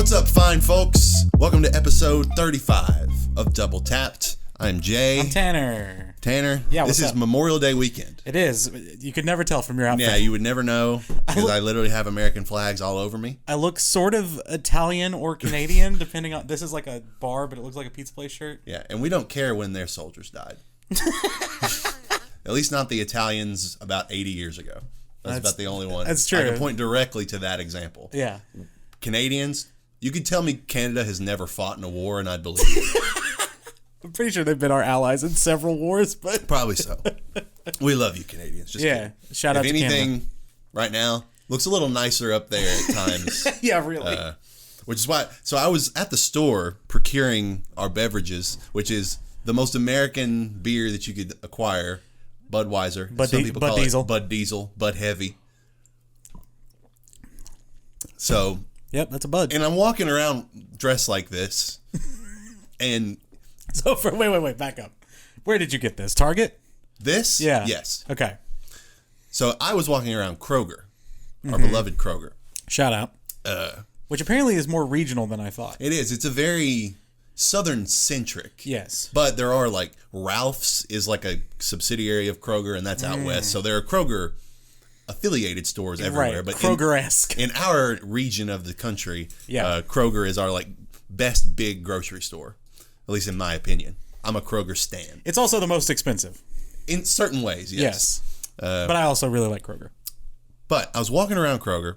What's up, fine folks? Welcome to episode 35 of Double Tapped. I'm Jay. I'm Tanner. Tanner, Yeah, this is up? Memorial Day weekend. It is. You could never tell from your outfit. Yeah, you would never know because I literally have American flags all over me. I look sort of Italian or Canadian, depending on... This is like a bar, but it looks like a pizza place shirt. Yeah, and we don't care when their soldiers died. At least not the Italians about 80 years ago. That's about the only one. That's true. I can point directly to that example. Yeah. Canadians, you could tell me Canada has never fought in a war, and I'd believe it. I'm pretty sure they've been our allies in several wars, but... Probably so. We love you, Canadians. Just yeah. kidding. Shout out if to anything, Canada. right now, looks a little nicer up there at times. Yeah, really. Which is why... So I was at the store procuring our beverages, which is the most American beer that you could acquire. Budweiser. Bud Some people call Diesel. it Bud Diesel. Bud Heavy. So... Yep, that's a Bud. And I'm walking around dressed like this. And... So, wait, back up. Where did you get this? Target? This? Yeah. Yes. Okay. So I was walking around Kroger, our beloved Kroger. Shout out. Which apparently is more regional than I thought. It is. It's a very southern-centric. Yes. But there are, like, Ralph's is like a subsidiary of Kroger, and that's out west. So there are Kroger-affiliated stores everywhere. Right. But Kroger-esque. in our region of the country, Yeah. Kroger is our, like, best big grocery store. At least in my opinion. I'm a Kroger stan. It's also the most expensive. In certain ways, yes. But I also really like Kroger. But I was walking around Kroger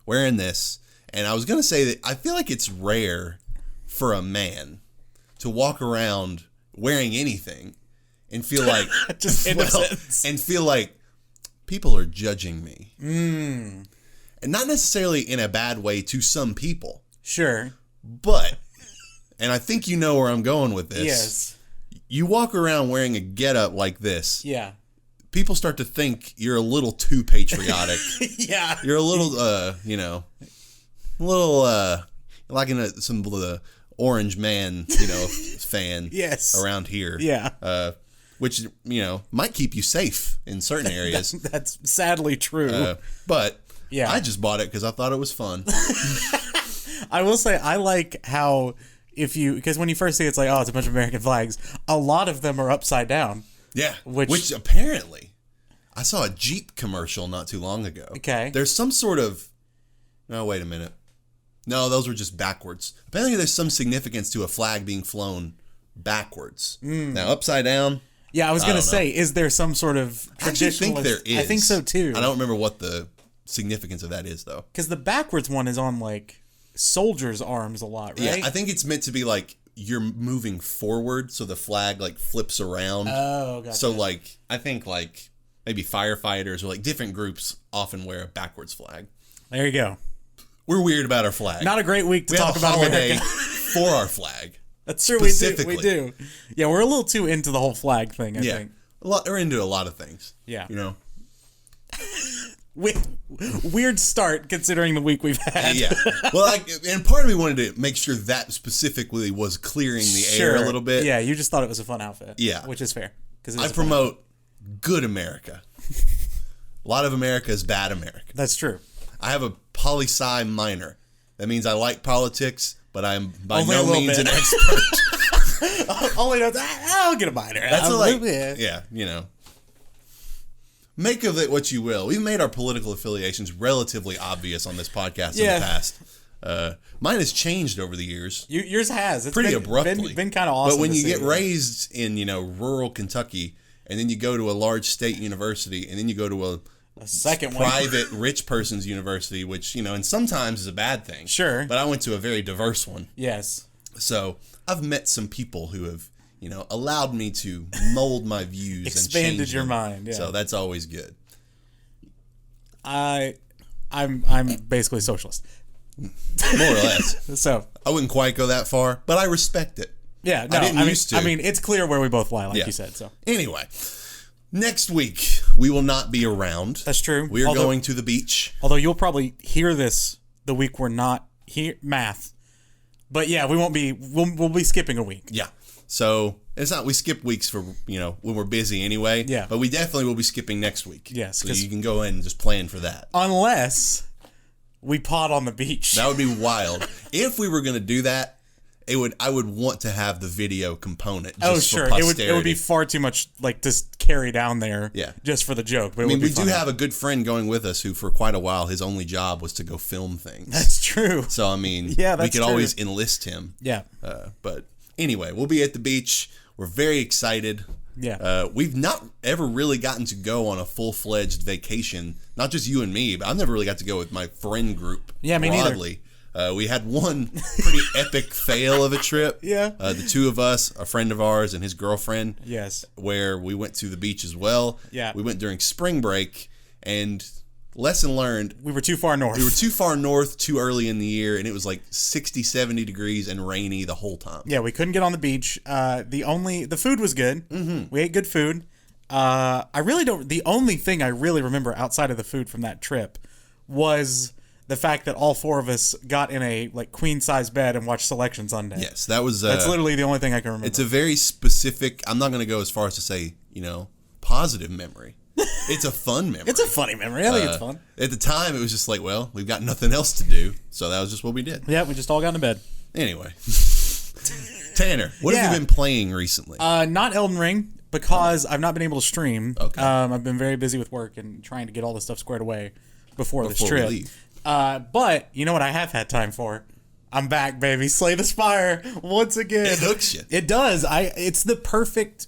wearing this, and I was going to say that I feel like it's rare for a man to walk around wearing anything and feel like Just innocence. and feel like people are judging me. And not necessarily in a bad way to some people, Sure. but and I think you know where I'm going with this. Yes. You walk around wearing a getup like this. Yeah. People start to think you're a little too patriotic. Yeah. You're a little, like some of the Orange Man, fan. Yes. Around here. Yeah. Which might keep you safe in certain areas. That's sadly true. But Yeah. I just bought it because I thought it was fun. I will say I like how because when you first see it, it's like, oh, it's a bunch of American flags. A lot of them are upside down. Yeah. Which apparently, I saw a Jeep commercial not too long ago. Okay. There's some sort of... Oh, wait a minute. No, those were just backwards. Apparently there's some significance to a flag being flown backwards. Now, upside down... Yeah, I was going to say, is there some sort of traditional... I think there is. I think so, too. I don't remember what the significance of that is, though. Because the backwards one is on, like, soldiers' arms a lot, right? Yeah, I think it's meant to be, like, you're moving forward, so the flag, like, flips around. Oh, gotcha. So, like, I think, like, maybe firefighters or, like, different groups often wear a backwards flag. There you go. We're weird about our flag. Not a great week to we talk have a about holiday American. for our flag. That's true, we do. Specifically. We do. Yeah, we're a little too into the whole flag thing, I think. We're into a lot of things. Yeah. Weird start considering the week we've had. Yeah. Well, and part of me wanted to make sure that specifically was clearing the air a little bit. Yeah, you just thought it was a fun outfit. Yeah. Which is fair. I promote good America. A lot of America is bad America. That's true. I have a poli-sci minor. That means I like politics, but I'm by Only no a means little an bit. expert. Only I'll get a minor. That's make of it what you will. We've made our political affiliations relatively obvious on this podcast in the past. Mine has changed over the years. Yours has. It's pretty been, abruptly. Been kind of awesome. But when you get raised in, rural Kentucky, and then you go to a large state university, and then you go to a second private rich person's university, which, and sometimes is a bad thing. Sure. But I went to a very diverse one. Yes. So I've met some people who have, allowed me to mold my views expanded and change your them. mind. Yeah. So that's always good. I'm basically socialist. More or less. So I wouldn't quite go that far, but I respect it. Yeah, no, I mean, it's clear where we both lie, like you said. So anyway, next week we will not be around. That's true. We are going to the beach. Although you'll probably hear this the week we're not here. Math, but yeah, we won't be. We'll be skipping a week. Yeah. So it's not we skip weeks for when we're busy anyway. Yeah. But we definitely will be skipping next week. Yes. So you can go in and just plan for that. Unless we pod on the beach. That would be wild. If we were going to do that, I would want to have the video component. Just for posterity. It would be far too much like to carry down there. Yeah. Just for the joke. But we do have a good friend going with us who, for quite a while, his only job was to go film things. That's true. So I mean, we could always enlist him. Yeah. But anyway, we'll be at the beach. We're very excited. Yeah. We've not ever really gotten to go on a full-fledged vacation. Not just you and me, but I've never really got to go with my friend group. Yeah, me broadly. neither. We had one pretty epic fail of a trip. Yeah. The two of us, a friend of ours and his girlfriend. Yes. Where we went to the beach as well. Yeah. We went during spring break, and lesson learned. We were too far north. We were too far north too early in the year, and it was like 60, 70 degrees and rainy the whole time. Yeah, we couldn't get on the beach. The food was good. Mm-hmm. We ate good food. The only thing I really remember outside of the food from that trip was the fact that all four of us got in a like queen size bed and watched Selection Sunday. Yes, that's literally the only thing I can remember. It's a very specific. I'm not going to go as far as to say positive memory. It's a fun memory. It's a funny memory. I think it's fun. At the time, it was just like, well, we've got nothing else to do, so that was just what we did. Yeah, we just all got into bed. Anyway, Tanner, what have you been playing recently? Not Elden Ring because I've not been able to stream. Okay. I've been very busy with work and trying to get all this stuff squared away before this trip. We leave. But you know what I have had time for? I'm back, baby. Slay the Spire once again. It hooks you. It does. It's the perfect.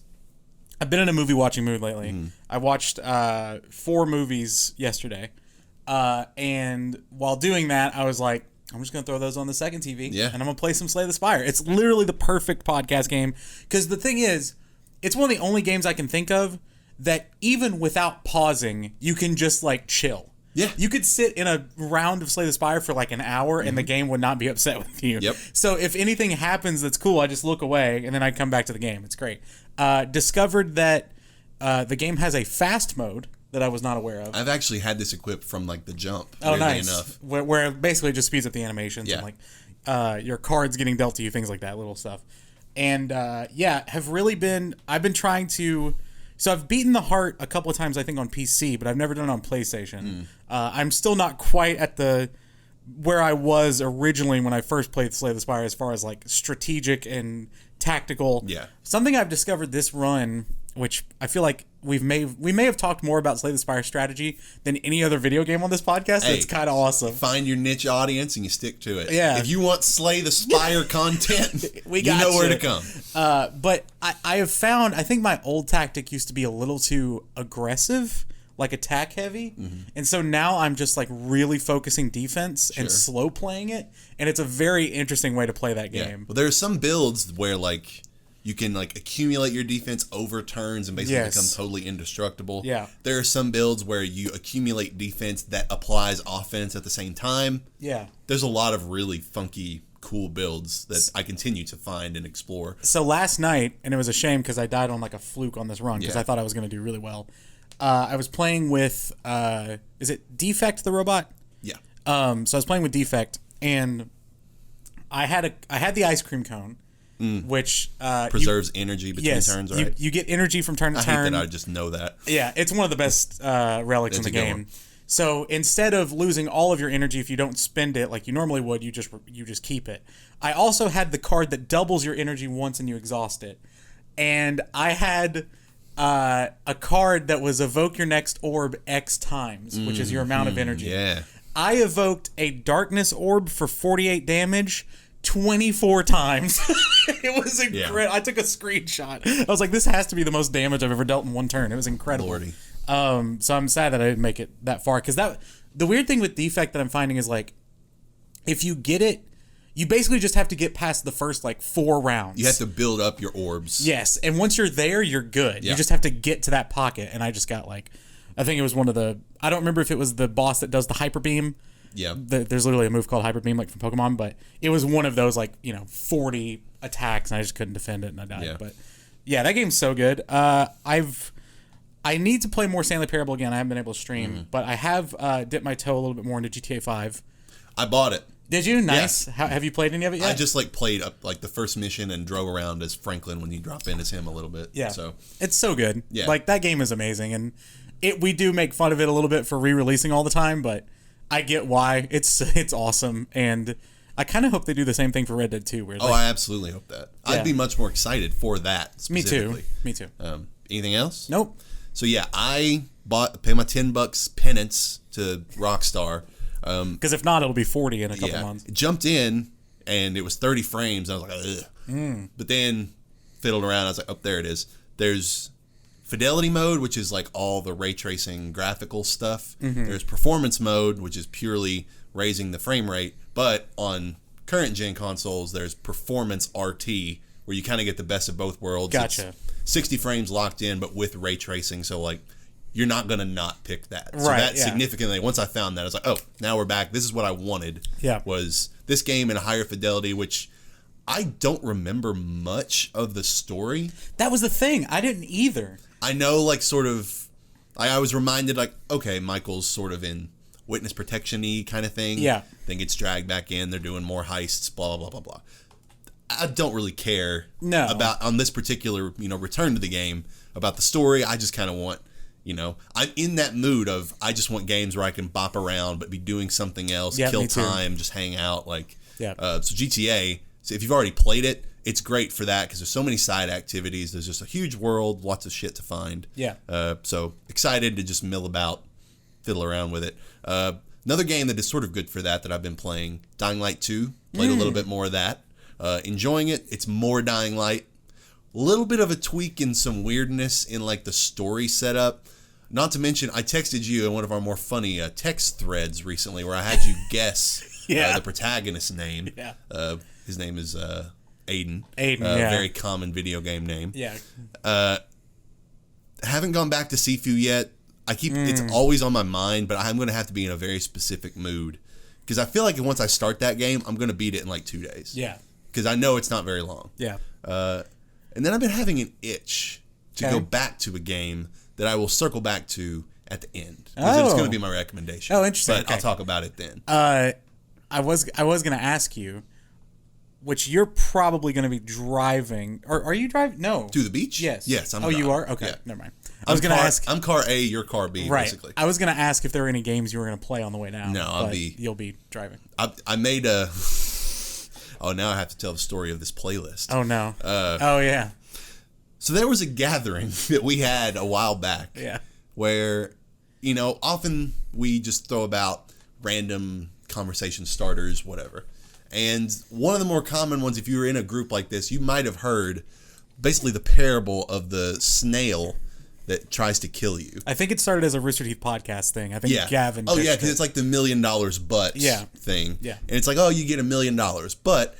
I've been in a movie watching mood lately. I watched 4 movies yesterday, and while doing that, I was like, I'm just gonna throw those on the second TV, and I'm gonna play some Slay the Spire. It's literally the perfect podcast game because the thing is, it's one of the only games I can think of that even without pausing, you can just like chill. Yeah. You could sit in a round of Slay the Spire for like an hour and the game would not be upset with you. Yep. So if anything happens that's cool, I just look away and then I come back to the game. It's great. Discovered that the game has a fast mode that I was not aware of. I've actually had this equipped from like the jump. Oh, nice. Enough. Where it basically just speeds up the animations and like your cards getting dealt to you, things like that, little stuff. And have really been, I've been trying to... So I've beaten the heart a couple of times, I think, on PC, but I've never done it on PlayStation. I'm still not quite at where I was originally when I first played Slay the Spire as far as like strategic and tactical. Yeah. Something I've discovered this run, which I feel like we may have talked more about Slay the Spire strategy than any other video game on this podcast. Hey, it's kind of awesome. Find your niche audience and you stick to it. Yeah. If you want Slay the Spire content, you know where to come. But I have found, I think my old tactic used to be a little too aggressive, like attack heavy. And so now I'm just like really focusing defense and slow playing it. And it's a very interesting way to play that game. Well, there are some builds where like you can like accumulate your defense over turns and basically become totally indestructible. Yeah. There are some builds where you accumulate defense that applies offense at the same time. Yeah. There's a lot of really funky, cool builds that I continue to find and explore. So last night, and it was a shame because I died on like a fluke on this run because I thought I was going to do really well. I was playing with, is it Defect the robot? Yeah. So I was playing with Defect, and I had the ice cream cone, which preserves energy between turns, right? You get energy from turn to turn. I hate that I just know that. Yeah, it's one of the best relics in the game. So instead of losing all of your energy if you don't spend it like you normally would, you just keep it. I also had the card that doubles your energy once and you exhaust it, and I had a card that was evoke your next orb X times, which is your amount of energy. Yeah. I evoked a darkness orb for 48 damage 24 times. It was incredible. Yeah. I took a screenshot. I was like, this has to be the most damage I've ever dealt in one turn. It was incredible. Lordy. So I'm sad that I didn't make it that far, because the weird thing with Defect that I'm finding is like, if you get it, you basically just have to get past the first like 4 rounds. You have to build up your orbs. Yes, and once you're there, you're good. Yeah. You just have to get to that pocket, and I just got like, I think it was one of the, I don't remember if it was the boss that does the Hyper Beam. Yeah. There's literally a move called Hyper Beam, like from Pokemon, but it was one of those like 40 attacks, and I just couldn't defend it, and I died. Yeah. But yeah, that game's so good. I need to play more Stanley Parable again. I haven't been able to stream, but I have dipped my toe a little bit more into GTA 5. I bought it. Did you? Nice. Yes. Have you played any of it yet? I just like played up like the first mission and drove around as Franklin when you drop in as him a little bit. Yeah. So it's so good. Yeah. Like that game is amazing, and we do make fun of it a little bit for re-releasing all the time, but I get why. It's awesome, and I kind of hope they do the same thing for Red Dead 2. Where I absolutely hope that. Yeah. I'd be much more excited for that specifically. Me too. Anything else? Nope. So yeah, I paid my $10 penance to Rockstar. Because if not, it'll be 40 in a couple months. Jumped in, and it was 30 frames. I was like, ugh. But then fiddled around. I was like, oh, there it is. There's fidelity mode, which is like all the ray tracing graphical stuff. There's performance mode, which is purely raising the frame rate. But on current gen consoles, there's performance RT, where you kind of get the best of both worlds. Gotcha. It's 60 frames locked in, but with ray tracing. So like, you're not going to not pick that. So right, that significantly, once I found that, I was like, oh, now we're back. This is what I wanted. Yeah. Was this game in a higher fidelity, which I don't remember much of the story. That was the thing. I didn't either. I know, like, sort of, I was reminded, like, okay, Michael's sort of in witness protection-y kind of thing. Yeah. Then gets dragged back in. They're doing more heists, blah, blah, blah, blah. I don't really care about, on this particular, return to the game, about the story. I just kind of want... I'm in that mood of I just want games where I can bop around but be doing something else, kill time, just hang out. So GTA, so if you've already played it, it's great for that because there's so many side activities. There's just a huge world, lots of shit to find. Yeah. So excited to just mill about, fiddle around with it. Another game that is sort of good for that I've been playing, Dying Light 2. Played a little bit more of that. Enjoying it. It's more Dying Light. A little bit of a tweak and some weirdness in like the story setup. Not to mention, I texted you in one of our more funny text threads recently where I had you guess the protagonist's name. Yeah. His name is Aiden. Very common video game name. Yeah. Haven't gone back to Sifu yet. It's always on my mind, but I'm going to have to be in a very specific mood. Because I feel like once I start that game, I'm going to beat it in like 2 days. Yeah. Because I know it's not very long. Yeah. And then I've been having an itch to go back to a game that I will circle back to at the end. Because it's going to be my recommendation. Oh, interesting. But I'll talk about it then. I was going to ask you, which you're probably going to be driving. Or are you driving? No. To the beach? Yes. Yes, I'm you are? Okay, never mind. I was going to ask. I'm car A, you're car B, basically. I was going to ask if there were any games you were going to play on the way down. No, you'll be driving. I made a... Oh, now I have to tell the story of this playlist. Oh, no. Oh, yeah. So there was a gathering that we had a while back. Yeah. Where, often we just throw about random conversation starters, whatever. And one of the more common ones, if you were in a group like this, you might have heard basically the parable of the snail that tries to kill you. I think it started as a Rooster Teeth podcast thing. I think Gavin. Oh, yeah, because it's like the $1 million but thing. Yeah. And it's like, oh, you get $1 million. But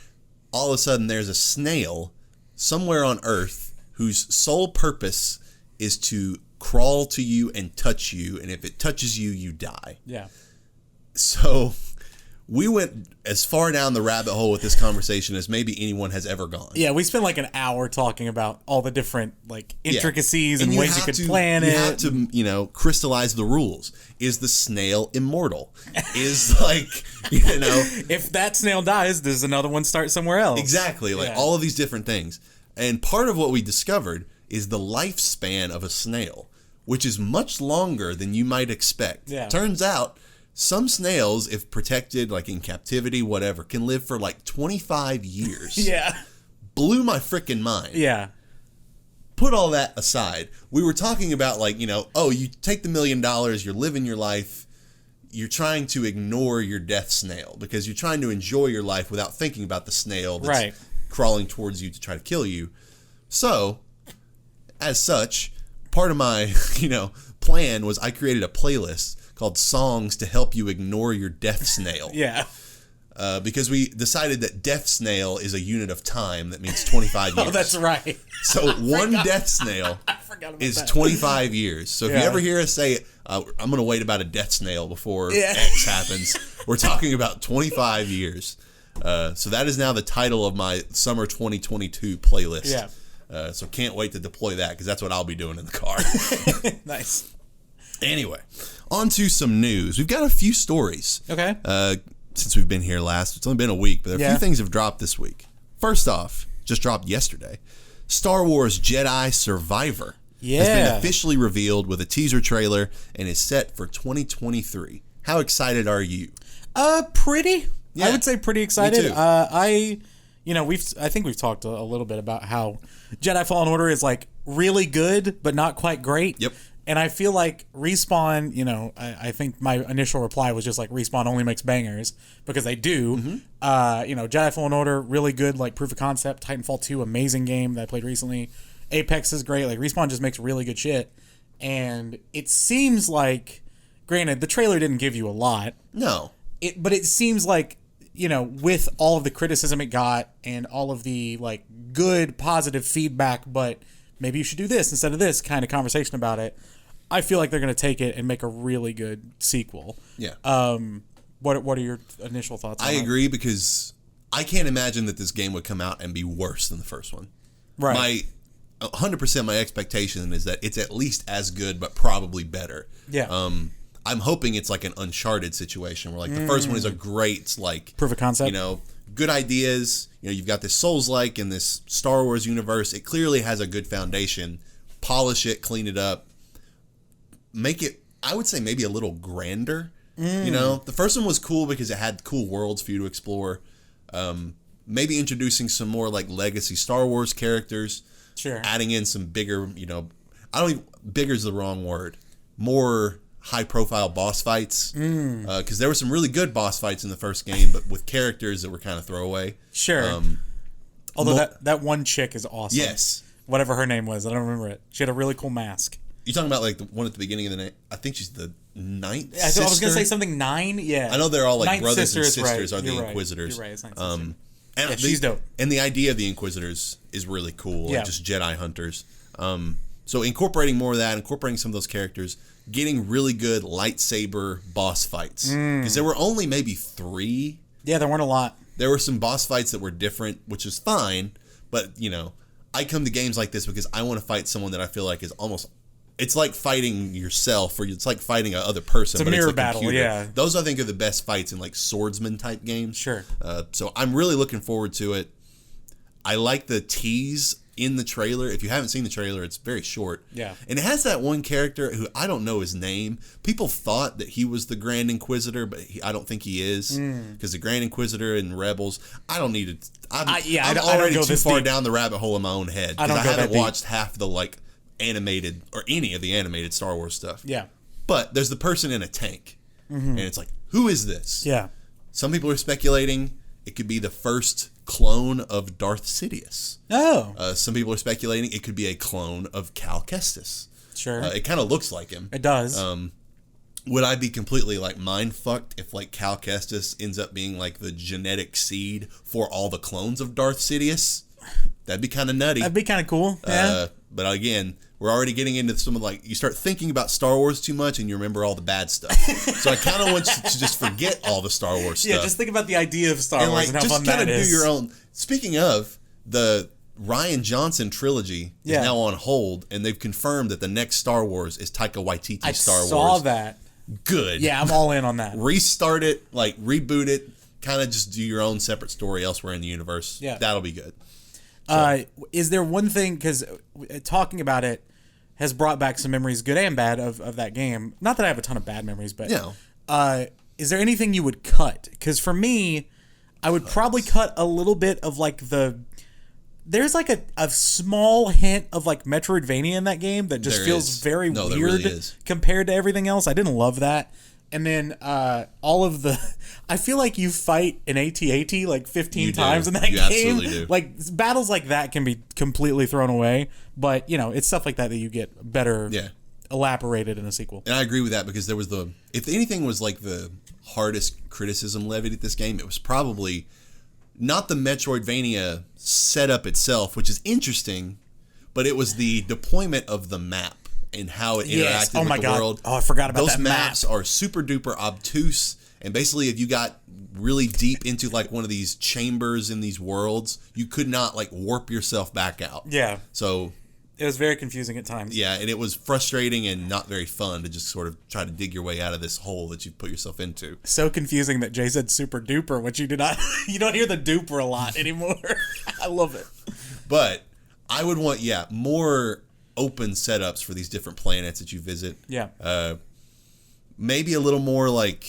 all of a sudden there's a snail somewhere on Earth whose sole purpose is to crawl to you and touch you. And if it touches you, you die. Yeah. So we went as far down the rabbit hole with this conversation as maybe anyone has ever gone. Yeah, we spent like an hour talking about all the different intricacies and ways you could plan it. You have to, crystallize the rules. Is the snail immortal? Is if that snail dies, does another one start somewhere else? Exactly, all of these different things. And part of what we discovered is the lifespan of a snail, which is much longer than you might expect. Yeah. Turns out some snails, if protected, like in captivity, whatever, can live for like 25 years. Yeah. Blew my freaking mind. Yeah. Put all that aside. We were talking about you take the $1 million, you're living your life, you're trying to ignore your death snail because you're trying to enjoy your life without thinking about the snail that's crawling towards you to try to kill you. So, as such, part of my, plan was I created a playlist called Songs to Help You Ignore Your Death Snail. Yeah. Because we decided that death snail is a unit of time that means 25 years. Oh, that's right. So one death snail is 25 years. So if you ever hear us say, I'm going to wait about a death snail before X happens, we're talking about 25 years. So that is now the title of my summer 2022 playlist. Yeah. So can't wait to deploy that because that's what I'll be doing in the car. Nice. Anyway, on to some news. We've got a few stories. Okay. Since we've been here last. It's only been a week, but a few things have dropped this week. First off, just dropped yesterday, Star Wars Jedi Survivor has been officially revealed with a teaser trailer and is set for 2023. How excited are you? Pretty. Yeah, I would say pretty excited. me too. I think we've talked a little bit about how Jedi Fallen Order is like really good, but not quite great. Yep. And I feel like Respawn, I think my initial reply was just like Respawn only makes bangers because they do. Jedi Fallen Order, really good, like proof of concept. Titanfall 2, amazing game that I played recently. Apex is great. Like Respawn just makes really good shit. And it seems like, granted, the trailer didn't give you a lot. No. But it seems like, with all of the criticism it got and all of the like good positive feedback, but maybe you should do this instead of this kind of conversation about it. I feel like they're going to take it and make a really good sequel. Yeah. What are your initial thoughts on I it? agree because I can't imagine that this game would come out and be worse than the first one. Right. 100% my expectation is that it's at least as good, but probably better. Yeah. I'm hoping it's like an Uncharted situation where like the first one is a great like Proof of concept. Good ideas. You've got this Souls-like in this Star Wars universe. It clearly has a good foundation. Polish it, clean it up, make it, I would say, maybe a little grander. The first one was cool because it had cool worlds for you to explore. Maybe introducing some more like legacy Star Wars characters. Sure. Adding in some bigger, bigger is the wrong word. More high-profile boss fights. Because there were some really good boss fights in the first game, but with characters that were kind of throwaway. Sure. Although that one chick is awesome. Yes. Whatever her name was, I don't remember it. She had a really cool mask. You talking about like the one at the beginning of the night? I think she's the ninth sister. I was going to say something 9. Yeah. I know they're all like Ninth brothers and sister is sisters right. are the You're right. Inquisitors. You're right. It's Ninth sister. And she's dope. And the idea of the Inquisitors is really cool. Yeah. Like just Jedi hunters. So incorporating more of that, incorporating some of those characters, getting really good lightsaber boss fights. Because there were only maybe 3. Yeah, there weren't a lot. There were some boss fights that were different, which is fine. But, I come to games like this because I want to fight someone that I feel like is almost... It's like fighting yourself, or it's like fighting a other person. It's a mirror battle, computer. yeah. Those, I think, are the best fights in, like, swordsman-type games. Sure. So I'm really looking forward to it. I like the tease in the trailer. If you haven't seen the trailer, it's very short. Yeah. And it has that one character who I don't know his name. People thought that he was the Grand Inquisitor, but I don't think he is. Because the Grand Inquisitor in Rebels, I don't need to... I'm already too far down the rabbit hole in my own head. Because I haven't watched half the, like, animated, or any of the animated Star Wars stuff. Yeah. But there's the person in a tank. And it's like, who is this? Yeah. Some people are speculating it could be the first clone of Darth Sidious. Oh. Some people are speculating it could be a clone of Cal Kestis. Sure. It kind of looks like him. It does. Would I be completely like mind fucked if like Cal Kestis ends up being like the genetic seed for all the clones of Darth Sidious? That'd be kind of nutty. That'd be kind of cool. Yeah. But again, we're already getting into some of like, you start thinking about Star Wars too much and you remember all the bad stuff. So I kind of want you to just forget all the Star Wars stuff. Yeah, just think about the idea of Star Wars and how fun that is. Just kind of do your own. Speaking of, the Rian Johnson trilogy is now on hold, and they've confirmed that the next Star Wars is Taika Waititi's Star Wars. I saw that. Good. Yeah, I'm all in on that. Restart it, like reboot it, kind of just do your own separate story elsewhere in the universe. Yeah. That'll be good. So. Is there one thing, because talking about it has brought back some memories, good and bad, of that game. Not that I have a ton of bad memories, but is there anything you would cut? Because for me, I would probably cut a little bit of like there's like a small hint of like Metroidvania in that game that just feels very weird really compared to everything else. I didn't love that. And then all of the... I feel like you fight an AT-AT like 15 times in that game. You absolutely do. Like, battles like that can be completely thrown away. But, it's stuff like that you get better elaborated in a sequel. And I agree with that because there was if anything was like the hardest criticism levied at this game, it was probably not the Metroidvania setup itself, which is interesting, but it was the deployment of the map. And how it interacted with the world. Oh, I forgot about that. Those map. maps are super duper obtuse. And basically, if you got really deep into like one of these chambers in these worlds, you could not like warp yourself back out. Yeah. So it was very confusing at times. Yeah, and it was frustrating and not very fun to just sort of try to dig your way out of this hole that you've put yourself into. So confusing that Jay said super duper, which you do not. You don't hear the duper a lot anymore. I love it. But I would want more open setups for these different planets that you visit. Yeah. maybe a little more like,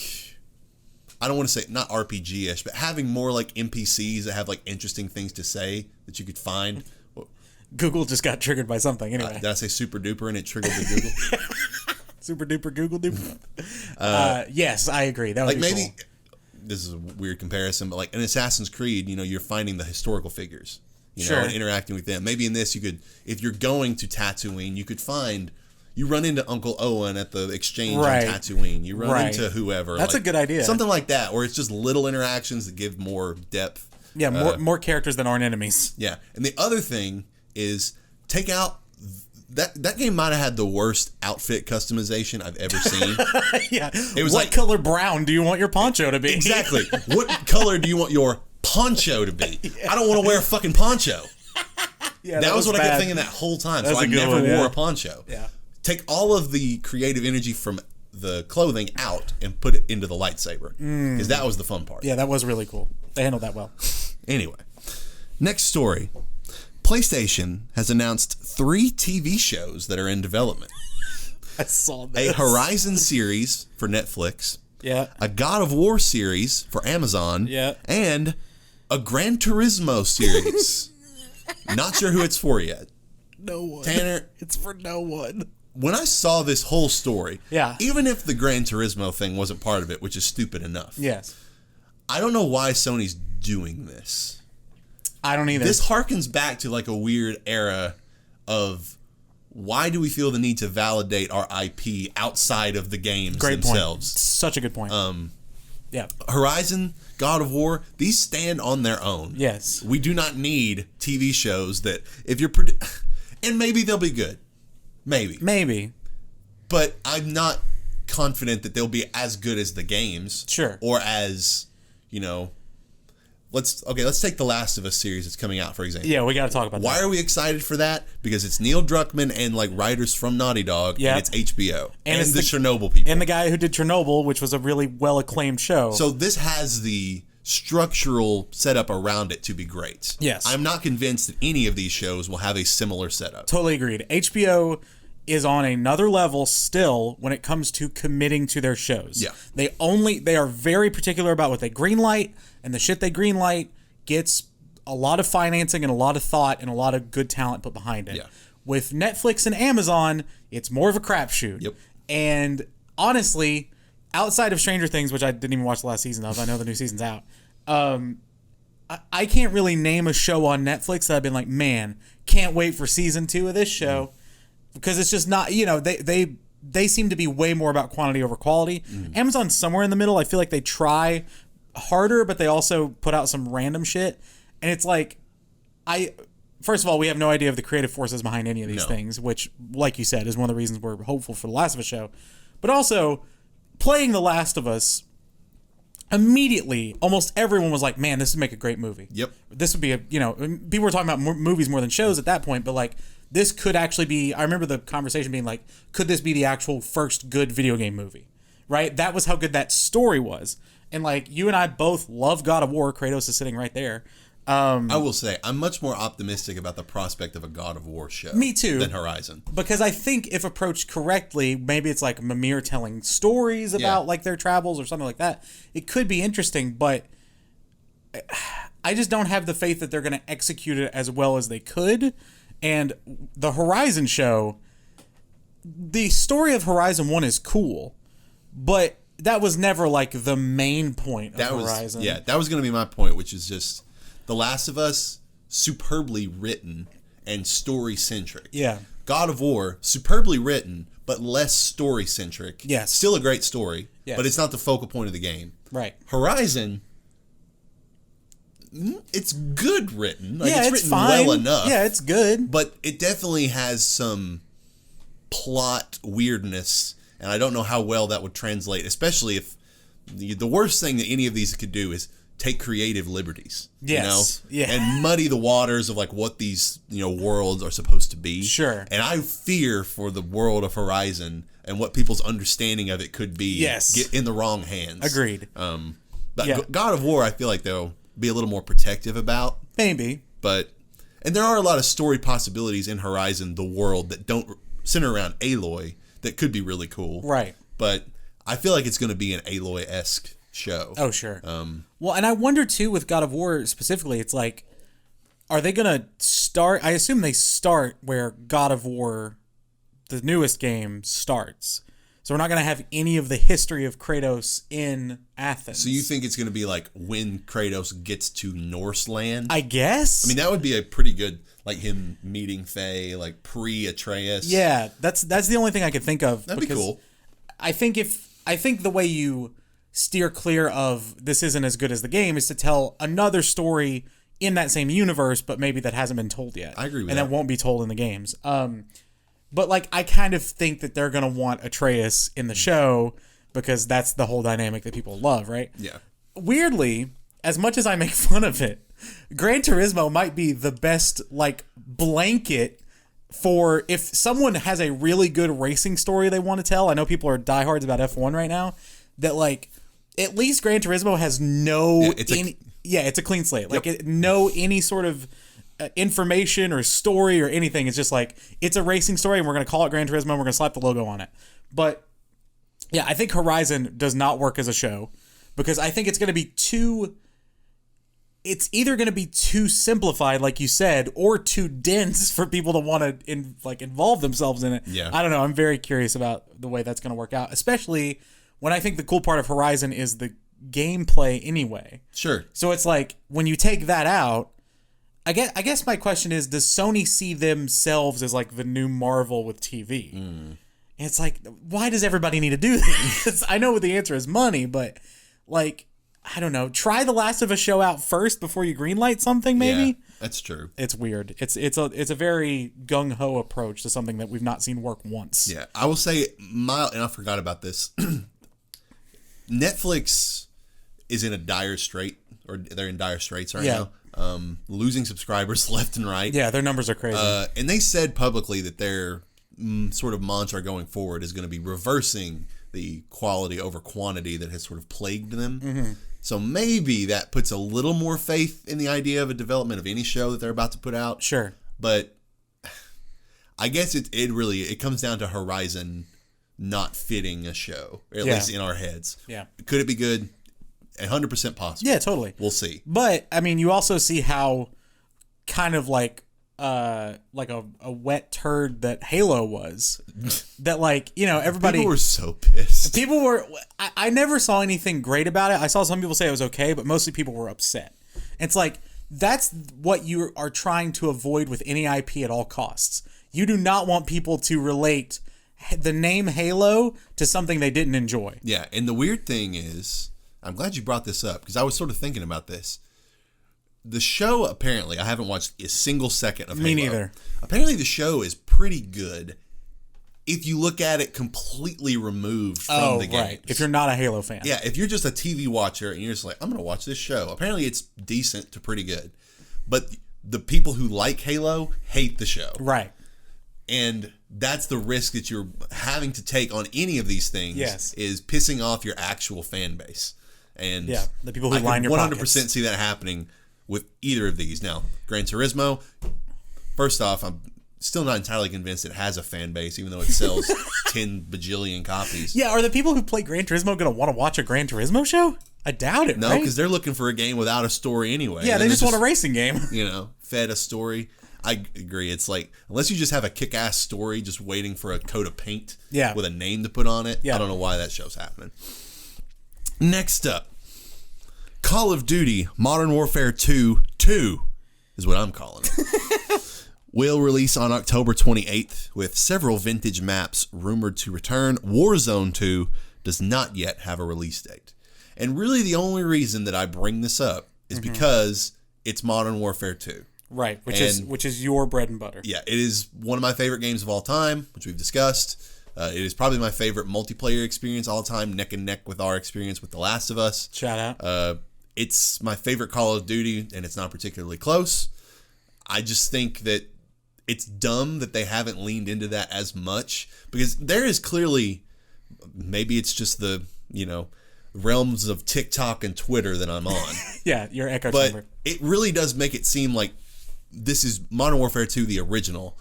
I don't want to say not RPG-ish, but having more like NPCs that have like interesting things to say that you could find. Google just got triggered by something. Anyway, did I say super duper and it triggered the Google? Super duper Google duper. Yes, I agree. That would like be maybe cool. This is a weird comparison, but like in Assassin's Creed, you're finding the historical figures, Sure. and interacting with them. Maybe in this, you could, if you're going to Tatooine, you run into Uncle Owen at the exchange Right. on Tatooine. You run Right. into whoever. That's a good idea. Something like that, where it's just little interactions that give more depth. Yeah, more characters that aren't enemies. Yeah, and the other thing is take out that game might have had the worst outfit customization I've ever seen. Yeah. It was what like, color brown do you want your poncho to be? exactly. What color do you want your poncho to be? I don't want to wear a fucking poncho. Yeah, that was what I kept bad. thinking that whole time. That's so I a good never one, wore yeah. a poncho. Yeah. Take all of the creative energy from the clothing out and put it into the lightsaber. Because that was the fun part. Yeah, that was really cool. They handled that well. Anyway, next story. PlayStation has announced 3 TV shows that are in development. I saw this. A Horizon series for Netflix, Yeah. a God of War series for Amazon, Yeah. and a Gran Turismo series. Not sure who it's for yet. No one. Tanner, It's for no one. when I saw this whole story, Yeah. even if the Gran Turismo thing wasn't part of it, which is stupid enough, Yes. I don't know why Sony's doing this. I don't either. This harkens back to like a weird era of why do we feel the need to validate our IP outside of the games Great themselves? point. Such a good point. Yeah. Horizon, God of War, these stand on their own. Yes. We do not need TV shows that if you're and maybe they'll be good. Maybe. But I'm not confident that they'll be as good as the games. Sure. Or as, let's take the Last of Us series that's coming out, for example. Yeah, we got to talk about Why that. are we excited for that? Because it's Neil Druckmann and like writers from Naughty Dog, Yep. and it's HBO, and it's the the- Chernobyl people. And the guy who did Chernobyl, which was a really well acclaimed show. So this has the structural setup around it to be great. Yes. I'm not convinced that any of these shows will have a similar setup. Totally agreed. HBO is on another level still when it comes to committing to their shows. Yeah. They are very particular about what they greenlight, and the shit they greenlight gets a lot of financing and a lot of thought and a lot of good talent put behind it. Yeah. With Netflix and Amazon, it's more of a crapshoot. Yep. And honestly, outside of Stranger Things, which I didn't even watch the last season of, I know the new season's out. I can't really name a show on Netflix that I've been like, man, can't wait for season 2 of this show, because it's just not. They seem to be way more about quantity over quality. Amazon's somewhere in the middle. I feel like they try harder, but they also put out some random shit, and it's like, first of all, we have no idea of the creative forces behind any of these things, which, like you said, is one of the reasons we're hopeful for the Last of Us show. But also, playing The Last of Us, immediately, almost everyone was like, man, this would make a great movie. Yep. This would be people were talking about movies more than shows at that point, but like, this could actually be, I remember the conversation being like, could this be the actual first good video game movie? Right? That was how good that story was. And like, you and I both love God of War. Kratos is sitting right there. I will say, I'm much more optimistic about the prospect of a God of War show. Me too. Than Horizon. Because I think if approached correctly, maybe it's like Mimir telling stories about like their travels or something like that. It could be interesting, but I just don't have the faith that they're going to execute it as well as they could. And the Horizon show, the story of Horizon 1 is cool, but that was never like the main point of Horizon. That was going to be my point, which is just The Last of Us, superbly written and story-centric. Yeah. God of War, superbly written, but less story-centric. Yes. Still a great story, Yes. but it's not the focal point of the game. Right. Horizon, it's good written. Like, Yeah, it's it's written fine. well enough. Yeah, it's good. But it definitely has some plot weirdness, and I don't know how well that would translate, especially if the worst thing that any of these could do is take creative liberties. Yes. Yeah. And muddy the waters of like what these, worlds are supposed to be. Sure. And I fear for the world of Horizon and what people's understanding of it could be. Yes. Get in the wrong hands. Agreed. But Yeah. God of War, I feel like they'll be a little more protective about. Maybe. And there are a lot of story possibilities in Horizon, the world, that don't center around Aloy that could be really cool. Right. But I feel like it's going to be an Aloy-esque show. Oh, sure. Well, and I wonder, too, with God of War specifically, it's like, are they going to start... I assume they start where God of War, the newest game, starts. So we're not going to have any of the history of Kratos in Athens. So you think it's going to be like when Kratos gets to Norse land? I guess. I mean, that would be a pretty good, like him meeting Faye, like pre-Atreus. Yeah, that's the only thing I could think of. That'd be cool. I think the way you steer clear of this isn't as good as the game is to tell another story in that same universe, but maybe that hasn't been told yet. I agree with that. And that won't be told in the games. But like, I kind of think that they're going to want Atreus in the show because that's the whole dynamic that people love, right? Yeah. Weirdly, as much as I make fun of it, Gran Turismo might be the best, like, blanket for if someone has a really good racing story they want to tell. I know people are diehards about F1 right now. That, like, at least Gran Turismo has no... it's a clean slate. Like, any sort of... information or story or anything. It's just like, it's a racing story and we're going to call it Gran Turismo and we're going to slap the logo on it. But yeah, I think Horizon does not work as a show because I think it's going to be it's either going to be too simplified, like you said, or too dense for people to want to involve themselves in it. Yeah. I don't know. I'm very curious about the way that's going to work out, especially when I think the cool part of Horizon is the gameplay anyway. Sure. So it's like, when you take that out, I guess my question is, does Sony see themselves as like the new Marvel with TV? And it's like, why does everybody need to do this? I know what the answer is, money, but like, I don't know. Try the Last of Us show out first before you greenlight something, maybe? Yeah, that's true. It's weird. It's a very gung-ho approach to something that we've not seen work once. Yeah, I will say, and I forgot about this, Netflix is in a dire strait, or they're in dire straits right now. Losing subscribers left and right. Yeah, their numbers are crazy. And they said publicly that their sort of mantra going forward is going to be reversing the quality over quantity that has sort of plagued them. Mm-hmm. So maybe that puts a little more faith in the idea of a development of any show that they're about to put out. Sure. But I guess it comes down to Horizon not fitting a show, or at least in our heads. Yeah. Could it be good? 100% possible. Yeah, totally. We'll see. But I mean, you also see how kind of like a wet turd that Halo was. That, like, you know, everybody... People were so pissed. I never saw anything great about it. I saw some people say it was okay, but mostly people were upset. It's like, that's what you are trying to avoid with any IP at all costs. You do not want people to relate the name Halo to something they didn't enjoy. Yeah, and the weird thing is... I'm glad you brought this up because I was sort of thinking about this. The show, apparently, I haven't watched a single second of Halo. Me neither. Apparently, the show is pretty good if you look at it completely removed from the games. Right. If you're not a Halo fan. Yeah, if you're just a TV watcher and you're just like, I'm going to watch this show. Apparently, it's decent to pretty good. But the people who like Halo hate the show. Right. And that's the risk that you're having to take on any of these things. Yes. Is pissing off your actual fan base. And yeah, the people who line your pockets. 100% see that happening with either of these. Now, Gran Turismo, first off, I'm still not entirely convinced it has a fan base, even though it sells 10 bajillion copies. Yeah, are the people who play Gran Turismo going to want to watch a Gran Turismo show? I doubt it, No, because they're looking for a game without a story anyway. Yeah, they just want a racing game. You know, fed a story. I agree. It's like, unless you just have a kick-ass story just waiting for a coat of paint with a name to put on it, I don't know why that show's happening. Next up, Call of Duty Modern Warfare 2 is what I'm calling it. Will release on October 28th with several vintage maps rumored to return. Warzone 2 does not yet have a release date. And really the only reason that I bring this up is because it's Modern Warfare 2. Right, which is your bread and butter. Yeah, it is one of my favorite games of all time, which we've discussed. It is probably my favorite multiplayer experience all time, neck and neck with our experience with The Last of Us. Shout out. It's my favorite Call of Duty, and it's not particularly close. I just think that it's dumb that they haven't leaned into that as much, because there is clearly, maybe it's just the, realms of TikTok and Twitter that I'm on. Yeah, your echo chamber. But it really does make it seem like this is Modern Warfare 2, the original,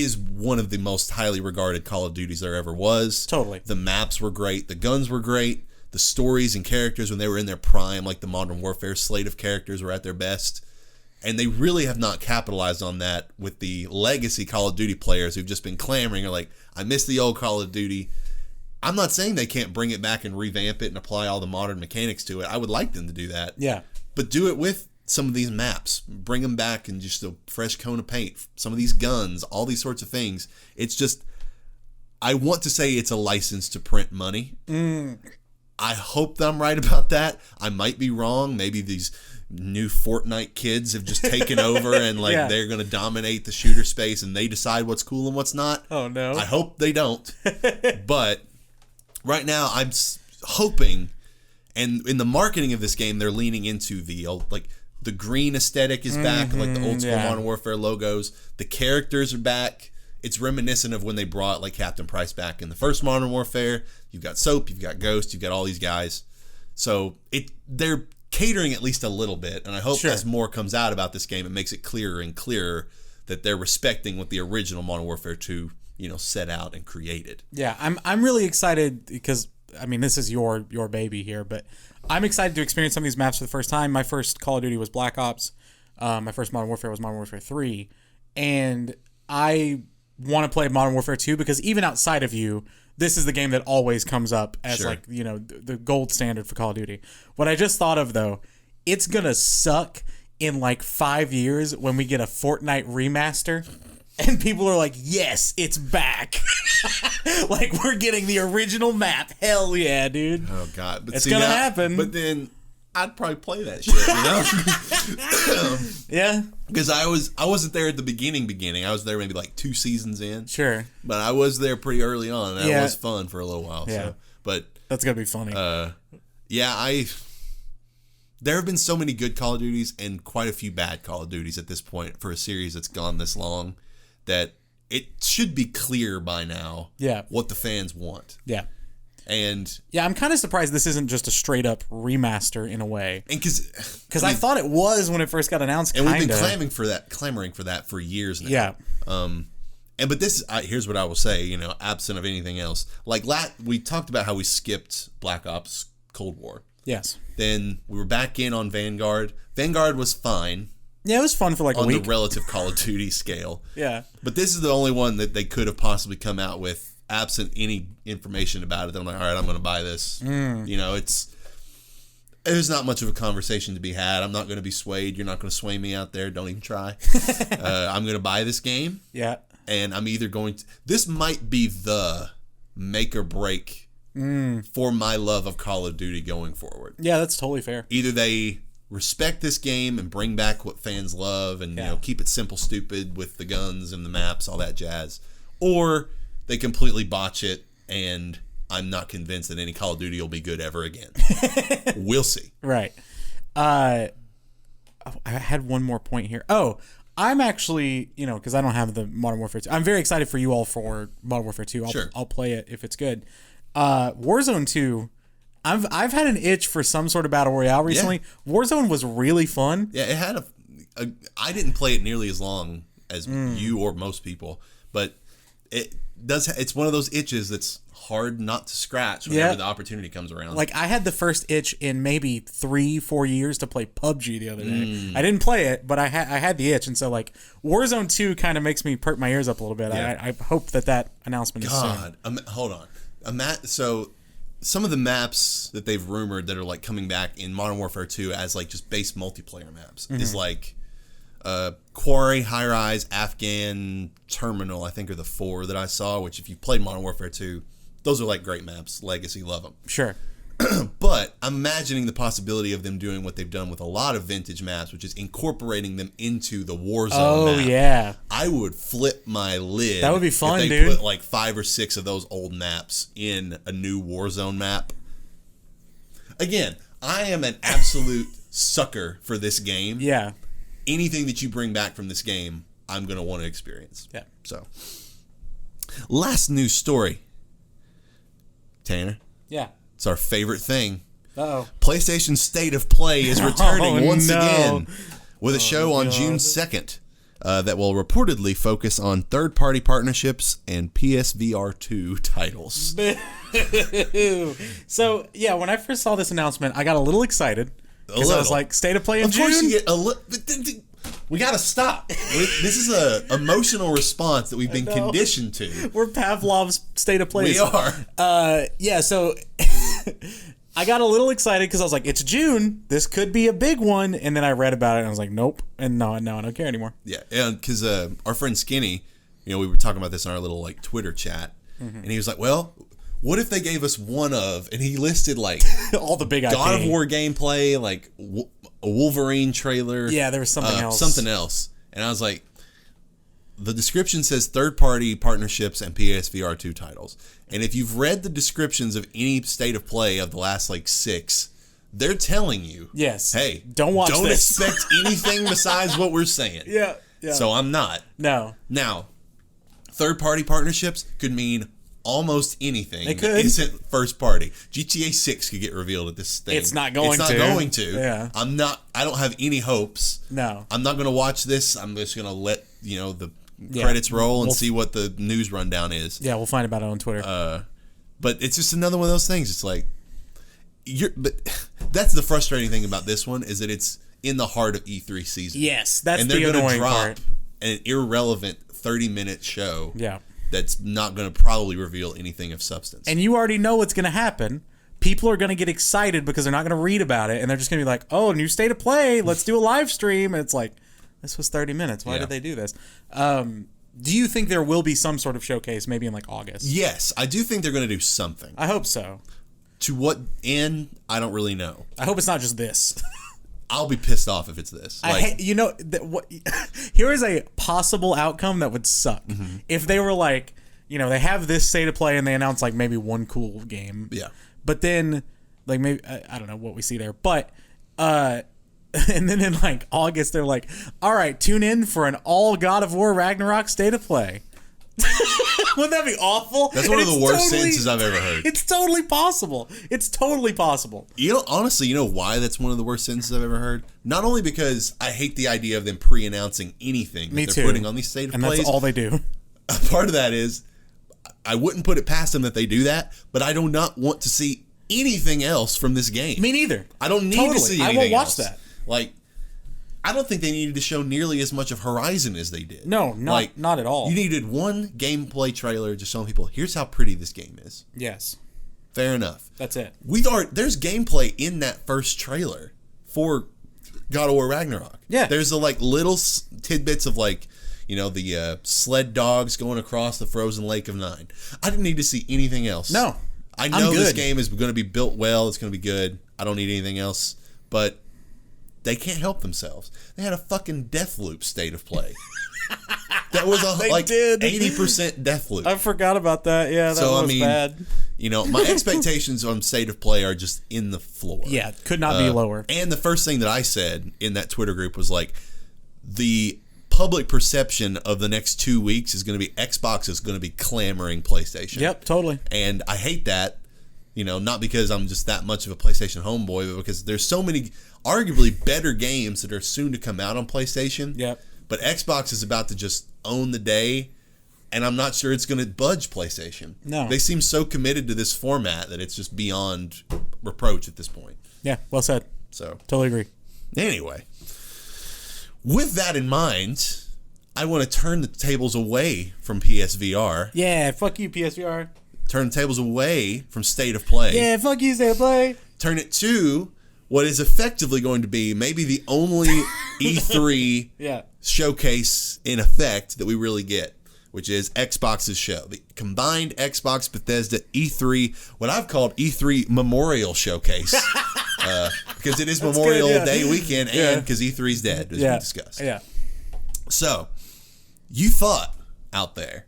is one of the most highly regarded Call of Duties there ever was. Totally. The maps were great. The guns were great. The stories and characters when they were in their prime, like the Modern Warfare slate of characters, were at their best. And they really have not capitalized on that with the legacy Call of Duty players who've just been clamoring, are like, I miss the old Call of Duty. I'm not saying they can't bring it back and revamp it and apply all the modern mechanics to it. I would like them to do that. Yeah. But do it with some of these maps. Bring them back and just a fresh coat of paint. Some of these guns, all these sorts of things. It's just, I want to say it's a license to print money. I hope that I'm right about that. I might be wrong. Maybe these new Fortnite kids have just taken over and they're going to dominate the shooter space and they decide what's cool and what's not. Oh, no. I hope they don't. But right now I'm hoping, and in the marketing of this game, they're leaning into the old, like the green aesthetic is back, like the old school Modern Warfare logos. The characters are back. It's reminiscent of when they brought like Captain Price back in the first Modern Warfare. You've got Soap, you've got Ghost, you've got all these guys. So they're catering at least a little bit, and I hope as more comes out about this game, it makes it clearer and clearer that they're respecting what the original Modern Warfare 2, set out and created. Yeah, I'm really excited because I mean this is your baby here, but I'm excited to experience some of these maps for the first time. My first Call of Duty was Black Ops. My first Modern Warfare was Modern Warfare 3, and I want to play Modern Warfare 2 because even outside of you, this is the game that always comes up as the gold standard for Call of Duty. What I just thought of though, it's gonna suck in like 5 years when we get a Fortnite remaster and people are like, yes, it's back. Like we're getting the original map. Hell yeah, dude. Oh God. But it's gonna happen. But then I'd probably play that shit, Yeah. Because I wasn't there at the beginning. I was there maybe like 2 seasons in. Sure. But I was there pretty early on, and that was fun for a little while. Yeah. So. But that's gonna be funny. There have been so many good Call of Duties and quite a few bad Call of Duties at this point for a series that's gone this long that it should be clear by now what the fans want. Yeah. And I'm kind of surprised this isn't just a straight up remaster in a way. And because I thought it was when it first got announced. And we've been clamoring for that for years now. Yeah. But this here's what I will say. Absent of anything else, like we talked about how we skipped Black Ops Cold War. Yes. Then we were back in on Vanguard. Vanguard was fine. Yeah, it was fun for like a week. On the relative Call of Duty scale. Yeah. But this is the only one that they could have possibly come out with absent any information about it. I'm like, all right, I'm going to buy this. There's not much of a conversation to be had. I'm not going to be swayed. You're not going to sway me out there. Don't even try. I'm going to buy this game. Yeah. And I'm either going to... This might be the make or break for my love of Call of Duty going forward. Yeah, that's totally fair. Either they respect this game and bring back what fans love and keep it simple, stupid with the guns and the maps, all that jazz. Or they completely botch it, and I'm not convinced that any Call of Duty will be good ever again. We'll see. Right. I had one more point here. Oh, I'm actually, because I don't have the Modern Warfare 2. I'm very excited for you all for Modern Warfare 2. I'll play it if it's good. Warzone 2, I've had an itch for some sort of battle royale recently. Yeah. Warzone was really fun. Yeah, it had I didn't play it nearly as long as you or most people, but it's one of those itches that's hard not to scratch whenever the opportunity comes around. Like I had the first itch in maybe 3-4 years to play PUBG the other day. I didn't play it, but I had the itch, and so like Warzone 2 kind of makes me perk my ears up a little bit. Yeah. I hope that announcement is soon. Hold on. So some of the maps that they've rumored that are like coming back in Modern Warfare 2 as like just base multiplayer maps is like Quarry, High Rise, Afghan, Terminal, I think are the 4 that I saw, which if you've played Modern Warfare 2, those are like great maps. Legacy, love them. Sure. But I'm imagining the possibility of them doing what they've done with a lot of vintage maps, which is incorporating them into the Warzone map. Oh, yeah. I would flip my lid. That would be fun, if they dude. put like 5 or 6 of those old maps in a new Warzone map. Again, I am an absolute sucker for this game. Yeah. Anything that you bring back from this game, I'm going to want to experience. Yeah. So, last news story. Tanner. Yeah. It's our favorite thing. Uh-oh. PlayStation State of Play is returning once again with a show on June 2nd. that will reportedly focus on third-party partnerships and PSVR 2 titles. So, yeah, when I first saw this announcement, I got a little excited. Because I was like, State of Play in June? Of course you get a little... We gotta stop. This is a emotional response that we've been conditioned to. We're Pavlov's State of Play. We are. Yeah, so... I got a little excited because I was like, it's June. This could be a big one. And then I read about it and I was like, nope. And no, I don't care anymore. Yeah, and because our friend Skinny, we were talking about this in our little like Twitter chat, and he was like, well, what if they gave us one of, and he listed like all the big God of War gameplay, like a Wolverine trailer. Yeah, there was something else. Something else. And I was like, the description says third-party partnerships and PSVR 2 titles. And if you've read the descriptions of any State of Play of the last, 6, they're telling you, yes, hey, don't expect anything besides what we're saying. Yeah. So I'm not. No. Now, third-party partnerships could mean almost anything. It could. That isn't first party. GTA 6 could get revealed at this thing. It's not going to. It's not going to. Yeah. I don't have any hopes. No. I'm not going to watch this. I'm just going to let, the credits roll and see what the news rundown is. Yeah, we'll find about it on Twitter. But it's just another one of those things. It's like, but that's the frustrating thing about this one is that it's in the heart of E3 season. Yes, that's and the they're annoying gonna drop part. an irrelevant 30-minute show. Yeah. That's not going to probably reveal anything of substance. And you already know what's going to happen. People are going to get excited because they're not going to read about it, and they're just going to be like, "Oh, new State of Play, let's do a live stream." And it's like, this was 30 minutes. Why did they do this? Do you think there will be some sort of showcase, maybe in August? Yes, I do think they're going to do something. I hope so. To what end, I don't really know. I hope it's not just this. I'll be pissed off if it's this. Here is a possible outcome that would suck. Mm-hmm. If they were like, they have this State of Play and they announce maybe one cool game. Yeah. But then, maybe, I don't know what we see there. But, and then in August, they're like, all right, tune in for an all God of War Ragnarok State of Play. Wouldn't that be awful? That's one of the worst sentences I've ever heard. It's totally possible. It's totally possible. Honestly, why that's one of the worst sentences I've ever heard? Not only because I hate the idea of them pre-announcing anything that they're putting on these State of Plays. And that's all they do. Part of that is, I wouldn't put it past them that they do that, but I do not want to see anything else from this game. Me neither. I don't need to see anything else. I won't watch that. I don't think they needed to show nearly as much of Horizon as they did. No, not at all. You needed one gameplay trailer just showing people, here's how pretty this game is. Yes. Fair enough. That's it. There's gameplay in that first trailer for God of War Ragnarok. Yeah. There's the little tidbits of the sled dogs going across the frozen lake of Nine. I didn't need to see anything else. No. I know this game is going to be built well. It's going to be good. I don't need anything else. But they can't help themselves. They had a fucking Deathloop State of Play. That was 80% Deathloop. I forgot about that. Yeah, that was bad. My expectations on State of Play are just in the floor. Yeah, could not be lower. And the first thing that I said in that Twitter group was the public perception of the next 2 weeks is going to be Xbox is going to be clamoring PlayStation. Yep, totally. And I hate that. Not because I'm just that much of a PlayStation homeboy, but because there's so many arguably better games that are soon to come out on PlayStation. Yep. But Xbox is about to just own the day, and I'm not sure it's going to budge PlayStation. No. They seem so committed to this format that it's just beyond reproach at this point. Yeah, well said. So totally agree. Anyway, with that in mind, I want to turn the tables away from PSVR. Yeah, fuck you, PSVR. Turn the tables away from State of Play. Yeah, fuck you, State of Play. Turn it to what is effectively going to be maybe the only E3 showcase in effect that we really get, which is Xbox's show. The combined Xbox Bethesda E3, what I've called E3 Memorial Showcase. Because it is Memorial Day weekend and because E3's dead, as we discussed. Yeah. So, you thought out there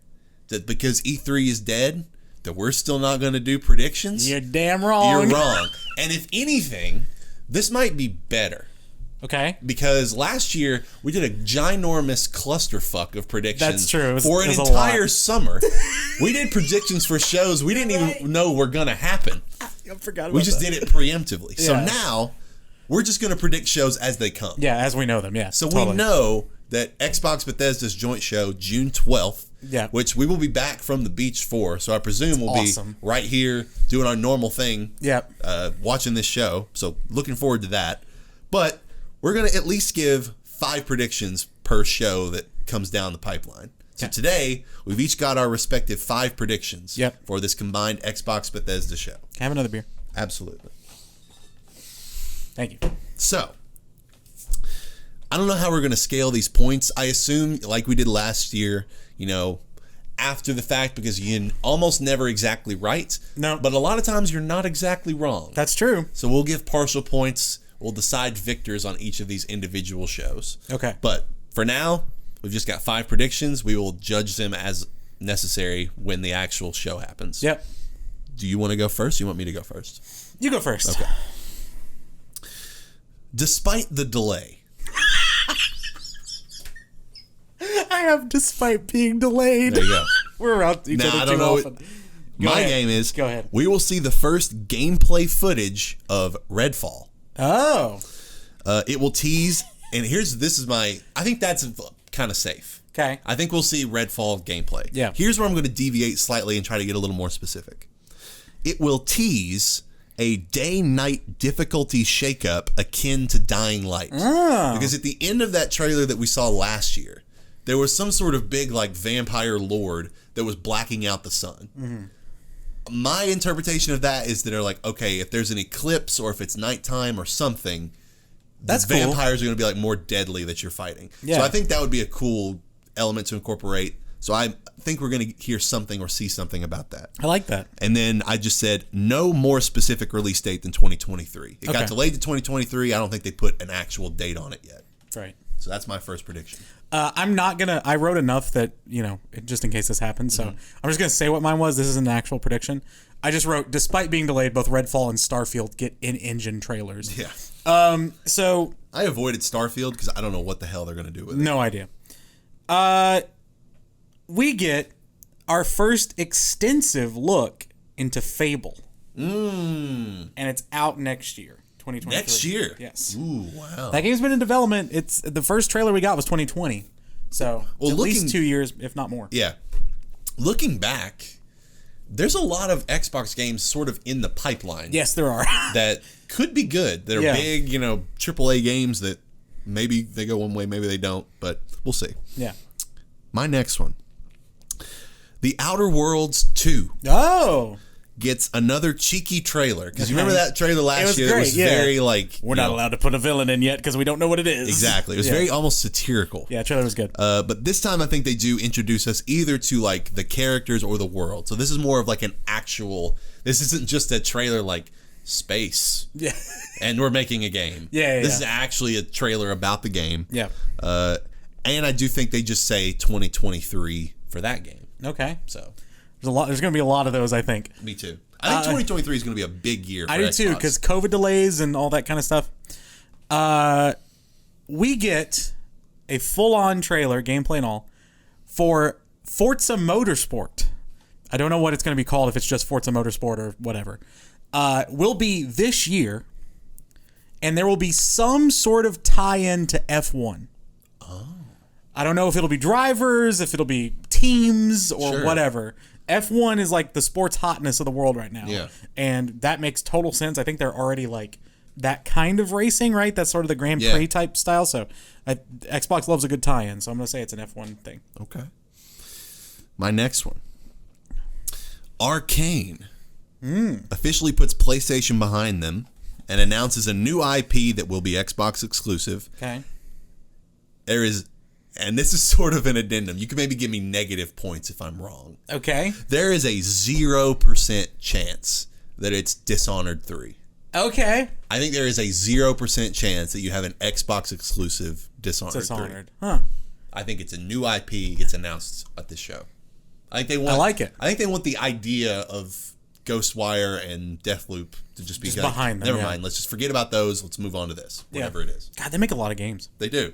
that because E3 is dead, that we're still not going to do predictions? You're damn wrong. You're wrong. And if anything, this might be better. Okay. Because last year, we did a ginormous clusterfuck of predictions. That's true. For an entire summer. We did predictions for shows we didn't even know were going to happen. I forgot about We just that. did it preemptively. So now, we're just going to predict shows as they come. Yeah, as we know them, yeah. So totally. we know that Xbox Bethesda's joint show, June 12th, which we will be back from the beach for. So I presume we'll be right here doing our normal thing, watching this show. So looking forward to that. But we're going to at least give 5 predictions per show that comes down the pipeline. So today, we've each got our respective 5 predictions for this combined Xbox Bethesda show. Can I have another beer? Absolutely. Thank you. So, I don't know how we're going to scale these points. I assume, like we did last year, after the fact, because you're almost never exactly right. No. But a lot of times you're not exactly wrong. That's true. So we'll give partial points. We'll decide victors on each of these individual shows. Okay. But for now, we've just got 5 predictions. We will judge them as necessary when the actual show happens. Yep. Do you want to go first? Or you want me to go first? You go first. Okay. Despite the delay. I have despite being delayed. There you go. We're around each other too often. My game is, go ahead. We will see the first gameplay footage of Redfall. Oh. It will tease, and I think that's kind of safe. Okay. I think we'll see Redfall gameplay. Yeah. Here's where I'm going to deviate slightly and try to get a little more specific. It will tease a day-night difficulty shakeup akin to Dying Light. Oh. Because at the end of that trailer that we saw last year, there was some sort of big vampire lord that was blacking out the sun. Mm-hmm. My interpretation of that is that they're like, okay, if there's an eclipse or if it's nighttime or something, that's the vampires are going to be more deadly that you're fighting. Yeah. So I think that would be a cool element to incorporate. So I think we're going to hear something or see something about that. I like that. And then I just said no more specific release date than 2023. It got delayed to 2023. I don't think they put an actual date on it yet. Right. So that's my first prediction. I'm not going to... I wrote enough that, just in case this happens. So I'm just going to say what mine was. This isn't an actual prediction. I just wrote, despite being delayed, both Redfall and Starfield get in-engine trailers. Yeah. So... I avoided Starfield because I don't know what the hell they're going to do with it. No idea. We get our first extensive look into Fable. And it's out next year. 2023. Next year? Yes. Ooh, wow. That game's been in development. It's the first trailer we got was 2020. So at least 2 years, if not more. Yeah. Looking back, there's a lot of Xbox games sort of in the pipeline. Yes, there are. that could be good. They're big, AAA games that maybe they go one way, maybe they don't, but we'll see. Yeah. My next one. The Outer Worlds 2. Oh. Gets another cheeky trailer. Because you remember that trailer last year? Great, it was very we're not allowed to put a villain in yet because we don't know what it is. Exactly. It was very almost satirical. Yeah, trailer was good. But this time I think they do introduce us either to the characters or the world. So this is more of an actual... This isn't just a trailer space. Yeah. And we're making a game. Yeah. This is actually a trailer about the game. Yeah. And I do think they just say 2023 for that game. Okay. So... There's going to be a lot of those, I think. Me too. I think 2023 is going to be a big year for I do Xbox. too, because COVID delays and all that kind of stuff. We get a full-on trailer, gameplay and all, for Forza Motorsport. I don't know what it's going to be called, if it's just Forza Motorsport or whatever. Will be this year, and there will be some sort of tie-in to F1. Oh. I don't know if it'll be drivers, if it'll be teams, or whatever. F1 is the sports hotness of the world right now. Yeah. And that makes total sense. I think they're already that kind of racing, right? That's sort of the Grand Prix type style. So Xbox loves a good tie-in. So I'm going to say it's an F1 thing. Okay. My next one. Arcane officially puts PlayStation behind them and announces a new IP that will be Xbox exclusive. Okay. There is... And this is sort of an addendum. You can maybe give me negative points if I'm wrong. Okay. There is a 0% chance that it's Dishonored 3. Okay. I think there is a 0% chance that you have an Xbox exclusive Dishonored 3. Huh. I think it's a new IP gets announced at this show. I like it. I think they want the idea of Ghostwire and Deathloop to just be behind them. Never mind. Let's just forget about those. Let's move on to this. Whatever it is. God, they make a lot of games. They do.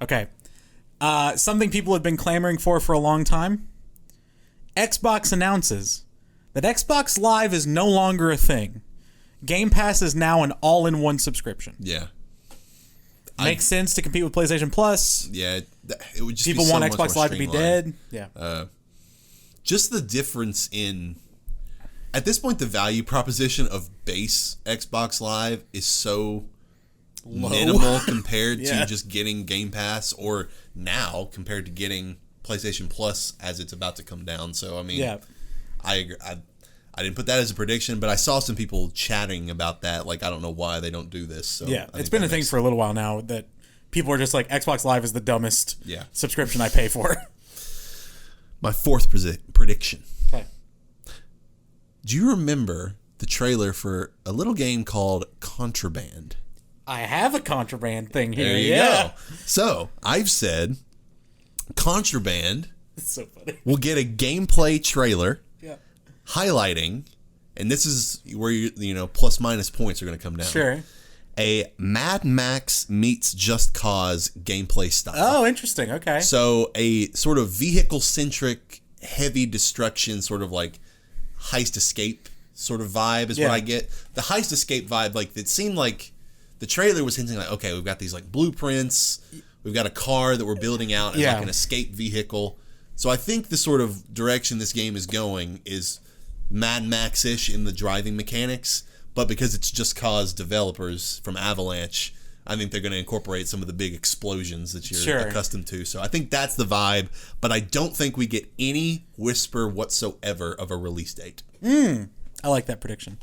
Okay. Something people have been clamoring for a long time. Xbox announces that Xbox Live is no longer a thing. Game Pass is now an all-in-one subscription. Yeah. Makes sense to compete with PlayStation Plus. Yeah. It would just People be so want much Xbox more Live to be streamlined. dead. Yeah. Just the difference in... At this point, the value proposition of base Xbox Live is so minimal compared to just getting Game Pass, or now compared to getting PlayStation Plus as it's about to come down. So, I mean, I agree. I didn't put that as a prediction, but I saw some people chatting about that. Like, I don't know why they don't do this. So Yeah, it's been a thing for a little while now that people are just like, Xbox Live is the dumbest subscription I pay for. My fourth prediction. Okay. Do you remember the trailer for a little game called Contraband? I have a Contraband thing here. There you go. So, I've said Contraband It's so funny. will get a gameplay trailer Yeah. highlighting, and this is where you know plus minus points are going to come down. Sure. A Mad Max meets Just Cause gameplay style. Oh, interesting. Okay. So a sort of vehicle-centric, heavy destruction, sort of like heist escape sort of vibe is what I get. The heist escape vibe, like it seemed like the trailer was hinting like, okay, we've got these like blueprints, we've got a car that we're building out as like an escape vehicle. So I think the sort of direction this game is going is Mad Max-ish in the driving mechanics, but because it's Just Cause developers from Avalanche, I think they're going to incorporate some of the big explosions that you're accustomed to. So I think that's the vibe, but I don't think we get any whisper whatsoever of a release date. I like that prediction.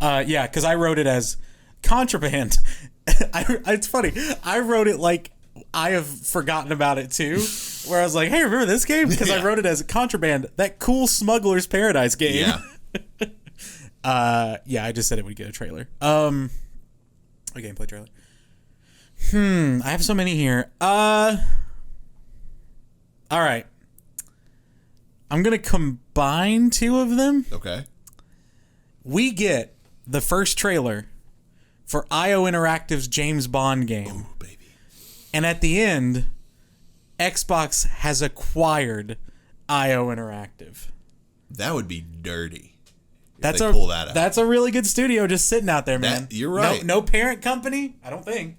Yeah, because I wrote it as Contraband. It's funny. I wrote it like I have forgotten about it too, where I was like, hey, remember this game? Because I wrote it as Contraband, that cool Smuggler's Paradise game. Yeah. I just said it would get a trailer. A gameplay trailer. I have so many here. All right. I'm going to combine two of them. Okay. We get the first trailer for IO Interactive's James Bond game. Oh, baby. And at the end, Xbox has acquired IO Interactive. That would be dirty. That's they pull that out. That's a really good studio just sitting out there, man. You're right. No parent company? I don't think.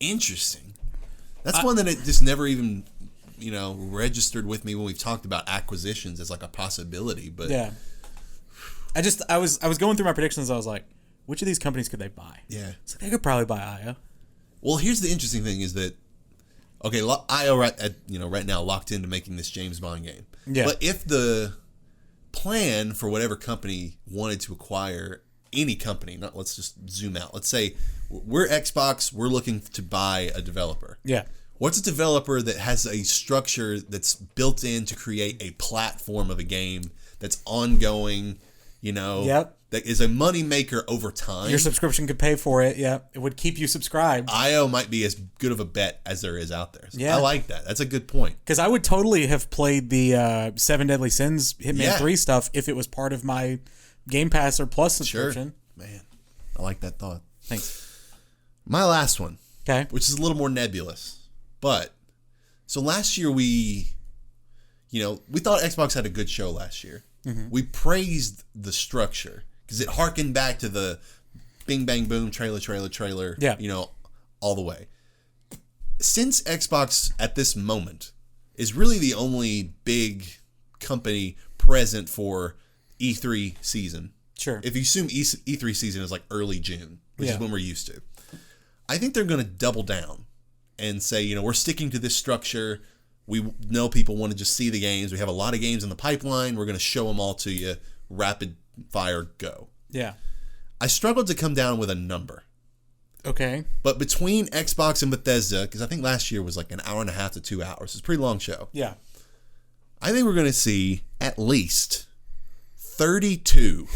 Interesting. That's one that it just never even, registered with me when we've talked about acquisitions as like a possibility. But yeah, I was going through my predictions. I was like, which of these companies could they buy? Yeah, it's like they could probably buy IO. Well, here's the interesting thing: is that IO right now locked into making this James Bond game. Yeah, but if the plan for whatever company wanted to acquire any company, let's just zoom out. Let's say we're Xbox, we're looking to buy a developer. Yeah. What's a developer that has a structure that's built in to create a platform of a game that's ongoing, Yep. that is a money maker over time? Your subscription could pay for it. Yeah. It would keep you subscribed. IO might be as good of a bet as there is out there. So yeah. I like that. That's a good point. Because I would totally have played the 7 Deadly Sins Hitman 3 stuff if it was part of my Game Pass or Plus subscription. Sure. Man, I like that thought. Thanks. My last one. Okay. Which is a little more nebulous. But, so last year we thought Xbox had a good show last year. Mm-hmm. We praised the structure because it harkened back to the bing, bang, boom, trailer, yeah. All the way. Since Xbox at this moment is really the only big company present for E3 season. Sure. If you assume E3 season is like early June, which is when we're used to. I think they're going to double down and say, we're sticking to this structure. We know people want to just see the games. We have a lot of games in the pipeline. We're going to show them all to you. Rapid fire, go. Yeah. I struggled to come down with a number. Okay. But between Xbox and Bethesda, because I think last year was like an hour and a half to 2 hours. It's a pretty long show. Yeah. I think we're going to see at least 32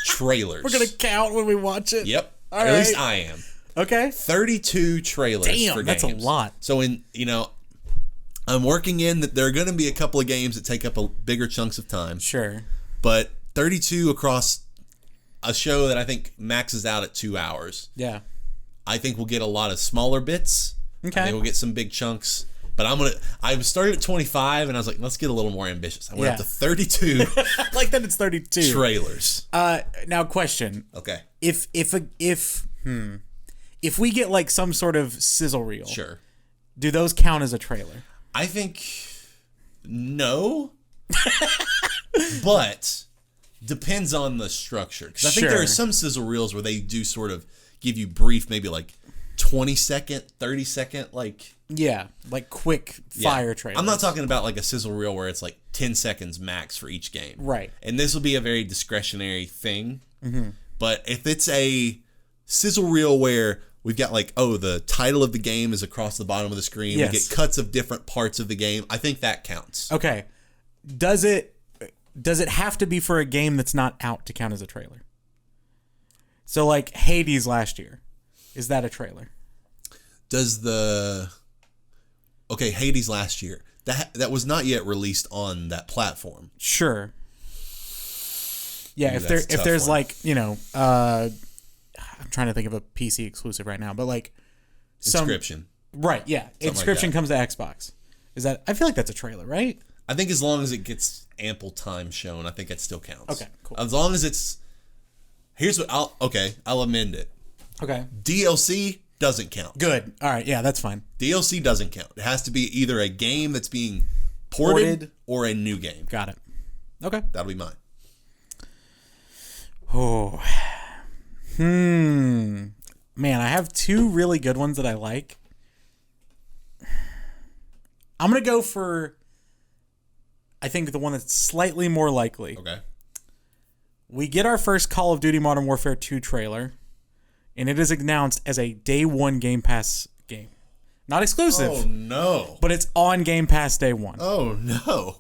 trailers. We're going to count when we watch it? Yep. All at right. least I am. Okay. 32 trailers for games. That's a lot. So I'm working in that there are going to be a couple of games that take up a bigger chunks of time. Sure. But 32 across a show that I think maxes out at 2 hours. Yeah. I think we'll get a lot of smaller bits. Okay. I think we'll get some big chunks. But I started at 25, and I was like, let's get a little more ambitious. I went up to 32. I like that it's 32 trailers. Now question. Okay. If we get like some sort of sizzle reel, Sure. do those count as a trailer? I think no. But depends on the structure. Because I think there are some sizzle reels where they do sort of give you brief, maybe like 20-second, 30-second, like... Yeah, like quick fire trailers. I'm not talking about like a sizzle reel where it's like 10 seconds max for each game. Right. And this will be a very discretionary thing. Mm-hmm. But if it's a sizzle reel where we've got like, the title of the game is across the bottom of the screen. Yes. We get cuts of different parts of the game. I think that counts. Okay. Does it have to be for a game that's not out to count as a trailer? So like Hades last year, is that a trailer? Hades last year. That was not yet released on that platform. Sure. Yeah, if there's like, I'm trying to think of a PC exclusive right now, but like Inscription. Right, yeah. Inscription comes to Xbox. I feel like that's a trailer, right? I think as long as it gets ample time shown, I think it still counts. Okay, cool. As long as it's I'll amend it. Okay. DLC doesn't count. Good. All right. Yeah, that's fine. DLC doesn't count. It has to be either a game that's being ported or a new game. Got it. Okay. That'll be mine. Oh. Man, I have two really good ones that I like. I'm going to go for, I think, the one that's slightly more likely. Okay. We get our first Call of Duty Modern Warfare 2 trailer, and it is announced as a day one Game Pass game. Not exclusive. Oh, no. But it's on Game Pass day one. Oh, no.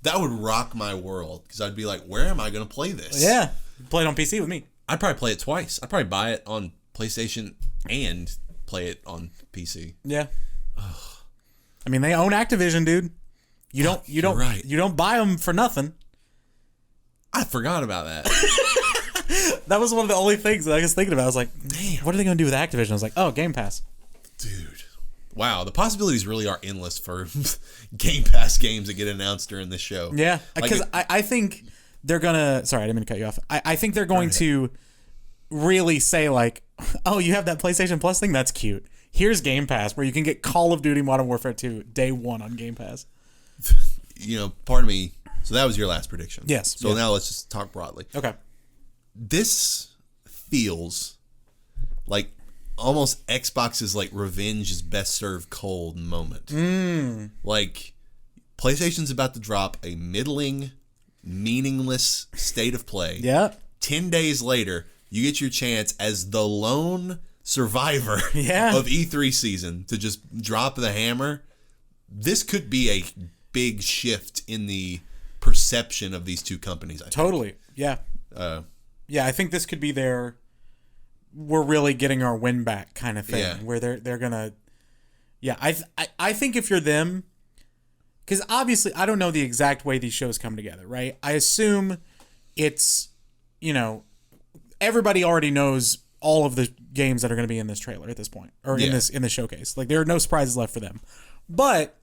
That would rock my world, because I'd be like, where am I going to play this? Yeah. Play it on PC with me. I'd probably play it twice. I'd probably buy it on PlayStation and play it on PC. Yeah. Ugh. I mean, they own Activision, dude. You don't buy them for nothing. I forgot about that. That was one of the only things that I was thinking about. I was like, damn, what are they going to do with Activision? I was like, oh, Game Pass. Dude. Wow, the possibilities really are endless for Game Pass games that get announced during this show. Yeah, because I think they're going to... Sorry, I didn't mean to cut you off. I think they're going to really say like, oh, you have that PlayStation Plus thing? That's cute. Here's Game Pass, where you can get Call of Duty Modern Warfare 2 day one on Game Pass. Pardon me. So that was your last prediction. Yes. So now let's just talk broadly. Okay. This feels like almost Xbox's like revenge is best served cold moment. Like PlayStation's about to drop a middling, meaningless state of play. Yeah. 10 days later, you get your chance as the lone survivor of E3 season to just drop the hammer. This could be a big shift in the perception of these two companies. I think. Totally. Yeah. Yeah, I think this could be we're really getting our win back kind of thing. Yeah. Where they're gonna. Yeah, I think if you're them, because obviously I don't know the exact way these shows come together, right? I assume it's, everybody already knows all of the games that are going to be in this trailer at this point, or in the showcase. Like there are no surprises left for them. But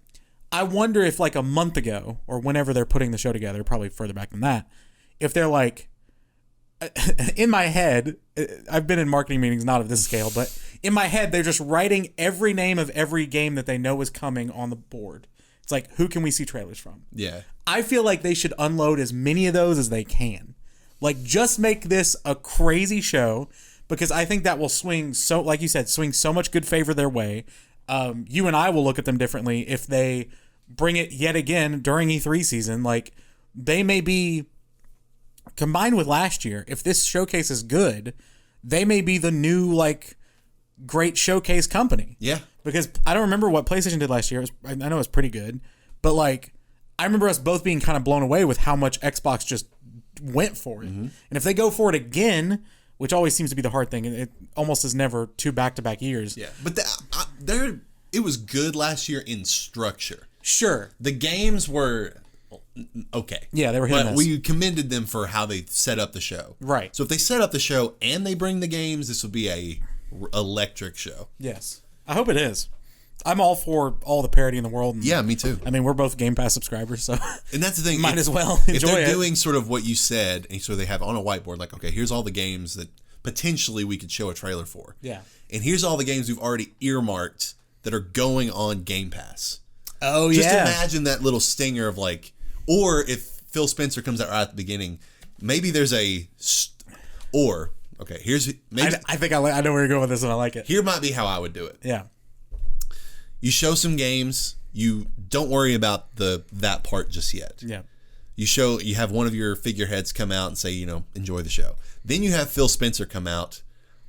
I wonder if like a month ago or whenever they're putting the show together, probably further back than that, if they're like, in my head, I've been in marketing meetings, not of this scale, but in my head, they're just writing every name of every game that they know is coming on the board. It's like, who can we see trailers from? Yeah. I feel like they should unload as many of those as they can. Like, just make this a crazy show, because I think that will swing so, like you said, swing so much good favor their way. You and I will look at them differently if they bring it yet again during E3 season. Like, they may be, combined with last year, if this showcase is good, they may be the new, like, great showcase company. Yeah. Because I don't remember what PlayStation did last year. I know it was pretty good. But, like, I remember us both being kind of blown away with how much Xbox just went for it. Mm-hmm. And if they go for it again, which always seems to be the hard thing, it almost is never two back-to-back years. Yeah. But it was good last year in structure. Sure. The games were okay. Yeah, they were hit and miss. But we commended them for how they set up the show. Right. So if they set up the show and they bring the games, this will be a electric show. Yes. I hope it is. I'm all for all the parody in the world. And, Yeah, me too. I mean, we're both Game Pass subscribers, so And that's the thing. might as well If enjoy they're it. doing sort of what you said, and so they have on a whiteboard, like, okay, here's all the games that potentially we could show a trailer for. Yeah. And here's all the games we've already earmarked that are going on Game Pass. Oh, Just yeah. imagine that little stinger of like, or if Phil Spencer comes out right at the beginning, maybe there's okay, here's maybe I think I know where you're going with this, and I like it. here might be how I would do it. Yeah. You show some games, you don't worry about that part just yet. Yeah. You have one of your figureheads come out and say, enjoy the show. Then you have Phil Spencer come out,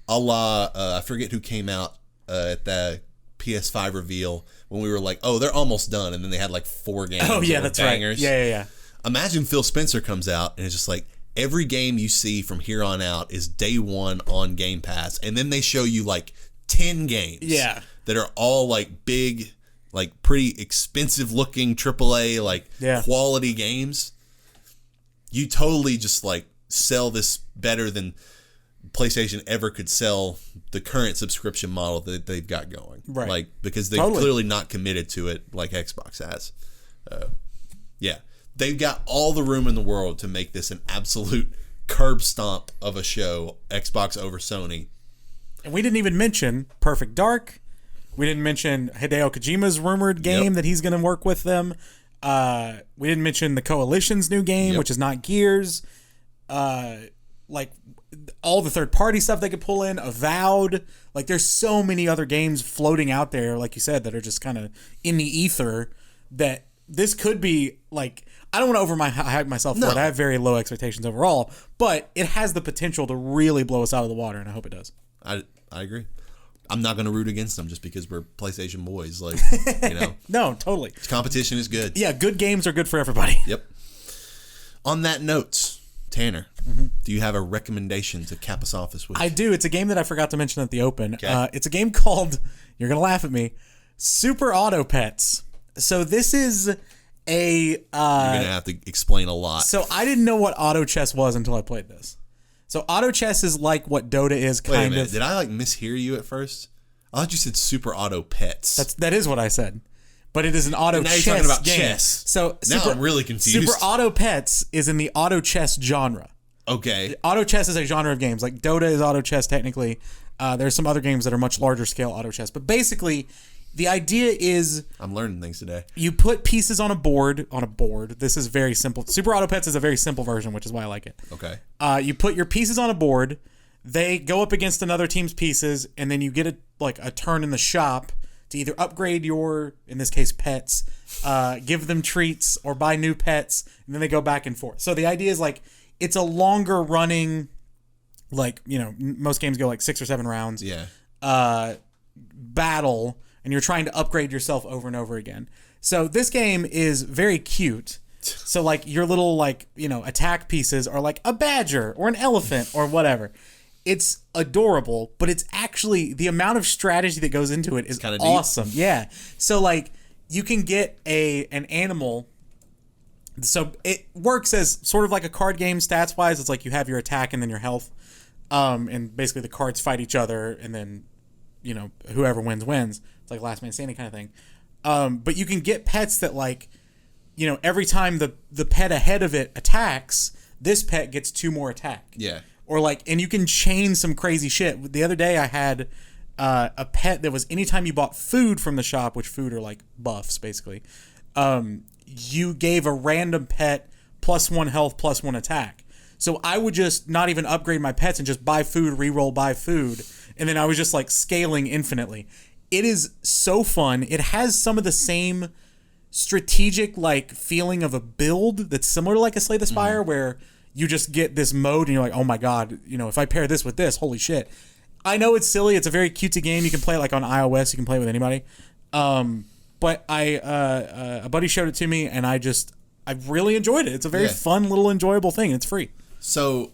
a la I forget who came out at the PS5 reveal when we were like, oh, they're almost done, and then they had like 4 games. Oh, yeah, that were that's bangers. right. Yeah. Imagine Phil Spencer comes out and it's just like every game you see from here on out is day one on Game Pass, and then they show you like 10 games. Yeah. That are all like big, like pretty expensive looking AAA quality games. You totally just like sell this better than PlayStation ever could sell the current subscription model that they've got going. Right. Like, because they're clearly not committed to it like Xbox has. Yeah. They've got all the room in the world to make this an absolute curb stomp of a show, Xbox over Sony. And we didn't even mention Perfect Dark. We didn't mention Hideo Kojima's rumored game that he's going to work with them. We didn't mention the Coalition's new game, which is not Gears. Like all the third-party stuff they could pull in, Avowed. Like there's so many other games floating out there, like you said, that are just kind of in the ether that this could be like... I don't want to overhype myself for it. I have very low expectations overall, but it has the potential to really blow us out of the water, and I hope it does. I agree. I'm not going to root against them just because we're PlayStation boys. Like, No, totally. Competition is good. Yeah, good games are good for everybody. Yep. On that note, Tanner, do you have a recommendation to cap us off this week? I do. It's a game that I forgot to mention at the open. Okay. It's a game called, you're going to laugh at me, Super Auto Pets. So this is a... You're going to have to explain a lot. So I didn't know what auto chess was until I played this. So auto chess is like what Dota is, Wait a kind minute. of. Did I mishear you at first? I thought you said Super Auto Pets. That is what I said. But it is an auto now chess you're talking about game. chess. So now I'm really confused. Super Auto Pets is in the auto chess genre. Okay. Auto chess is a genre of games. Like Dota is auto chess technically. There's some other games that are much larger scale auto chess. But basically, the idea is... I'm learning things today. You put pieces on a board. This is very simple. Super Auto Pets is a very simple version, which is why I like it. Okay. You put your pieces on a board. They go up against another team's pieces, and then you get a turn in the shop to either upgrade your, in this case, pets, give them treats, or buy new pets, and then they go back and forth. So the idea is like it's a longer running, like, most games go like 6 or 7 rounds. Yeah. Battle, and you're trying to upgrade yourself over and over again. So this game is very cute. So like your little attack pieces are like a badger or an elephant or whatever. It's adorable, but it's actually the amount of strategy that goes into it is kind of awesome. Deep. Yeah. So like you can get an animal. So it works as sort of like a card game stats wise. It's like you have your attack and then your health. And basically the cards fight each other, and then whoever wins. It's like last man standing kind of thing. But you can get pets that every time the pet ahead of it attacks, this pet gets 2 more attack. Yeah. Or and you can chain some crazy shit. The other day I had a pet that was anytime you bought food from the shop, which food are like buffs basically, you gave a random pet +1 health, +1 attack. So I would just not even upgrade my pets and just buy food, reroll, buy food. And then I was just scaling infinitely. It is so fun. It has some of the same strategic feeling of a build that's similar to a Slay the Spire, where you just get this mode and you're like, oh my god, if I pair this with this, holy shit. I know it's silly. It's a very cutesy game. You can play it on iOS. You can play it with anybody. But a buddy showed it to me, and I really enjoyed it. It's a very fun, little enjoyable thing. It's free. So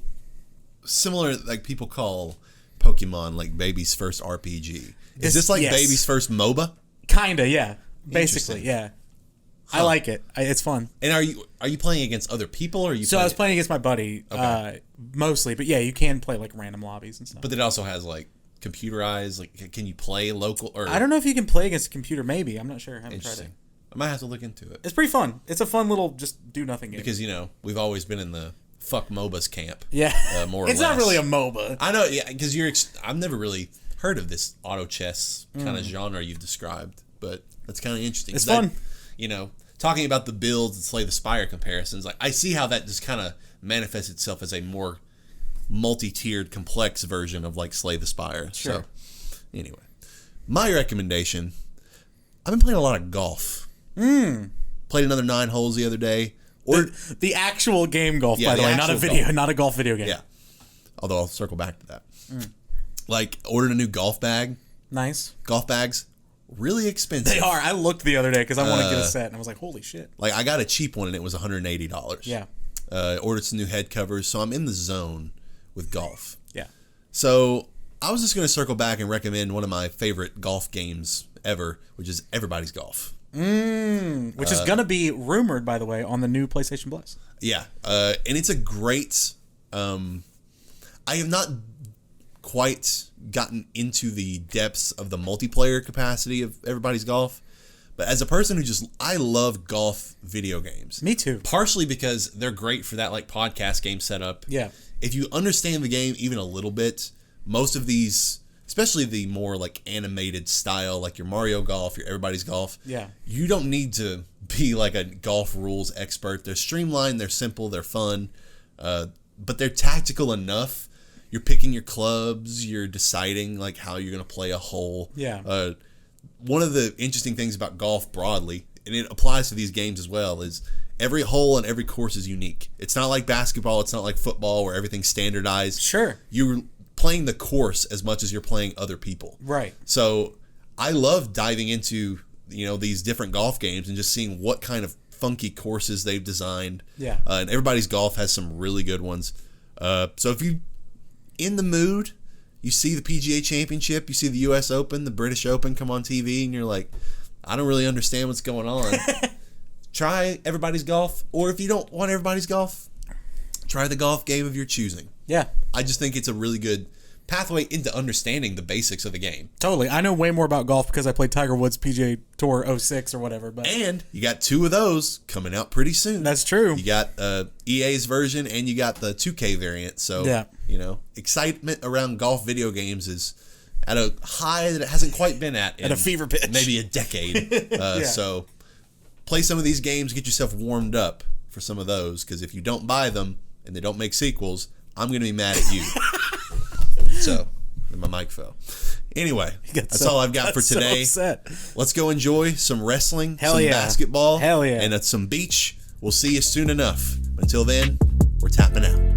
similar, people call Pokemon baby's first RPG. Is this yes. baby's first MOBA? Kinda, yeah. Basically, yeah. Huh. I like it. It's fun. And are you playing against other people, or are you? So I was playing against my buddy, mostly. But yeah, you can play random lobbies and stuff. But it also has computerized? Like, can you play local? Or I don't know if you can play against a computer. Maybe, I'm not sure. I haven't tried it. I might have to look into it. It's pretty fun. It's a fun little just do nothing game. Because we've always been in the fuck MOBAs camp. Yeah, more or it's less. not really a MOBA. I know, yeah, because I've never really heard of this auto chess kind of genre you've described, but that's kind of interesting. It's fun. Talking about the builds and Slay the Spire comparisons, like I see how that just kind of manifests itself as a more multi-tiered, complex version of like Slay the Spire. Sure. So, anyway, my recommendation: I've been playing a lot of golf. Played another 9 holes the other day. Or the actual game golf, by the way, not a video, not a golf video game. Yeah. Although I'll circle back to that. Like, ordered a new golf bag. Nice. Golf bags, really expensive. They are. I looked the other day because I want to get a set, and I was like, holy shit. Like, I got a cheap one, and it was $180. Yeah. Ordered some new head covers, so I'm in the zone with golf. Yeah. So, I was just going to circle back and recommend one of my favorite golf games ever, which is Everybody's Golf. Which is going to be rumored, by the way, on the new PlayStation Plus. Yeah. And it's a great... I have not quite gotten into the depths of the multiplayer capacity of Everybody's Golf. But as a person who I love golf video games. Me too. Partially because they're great for that like podcast game setup. Yeah. If you understand the game even a little bit, most of these... especially the more like animated style, like your Mario Golf, your Everybody's Golf. Yeah. You don't need to be like a golf rules expert. They're streamlined, they're simple, they're fun, but they're tactical enough. You're picking your clubs, you're deciding like how you're going to play a hole. Yeah. One of the interesting things about golf broadly, and it applies to these games as well, is every hole and every course is unique. It's not like basketball, it's not like football where everything's standardized. Sure. You're playing the course as much as you're playing other people. Right. So I love diving into these different golf games and just seeing what kind of funky courses they've designed. Yeah. And Everybody's Golf has some really good ones. So if you in the mood, you see the PGA Championship, you see the US Open, the British Open come on TV, and you're like, I don't really understand what's going on. Try Everybody's Golf, or if you don't want Everybody's Golf, try the golf game of your choosing. Yeah. I just think it's a really good pathway into understanding the basics of the game. Totally. I know way more about golf because I played Tiger Woods PGA Tour 06 or whatever. But and you got 2 of those coming out pretty soon. That's true. You got EA's version and you got the 2K variant. So, yeah. Excitement around golf video games is at a high that it hasn't quite been at in a fever pitch. Maybe a decade. Yeah. So play some of these games, get yourself warmed up for some of those, because if you don't buy them and they don't make sequels, I'm going to be mad at you. So, my mic fell. Anyway, that's all I've got for today. Let's go enjoy some wrestling, some basketball, and some beach. We'll see you soon enough. Until then, we're tapping out.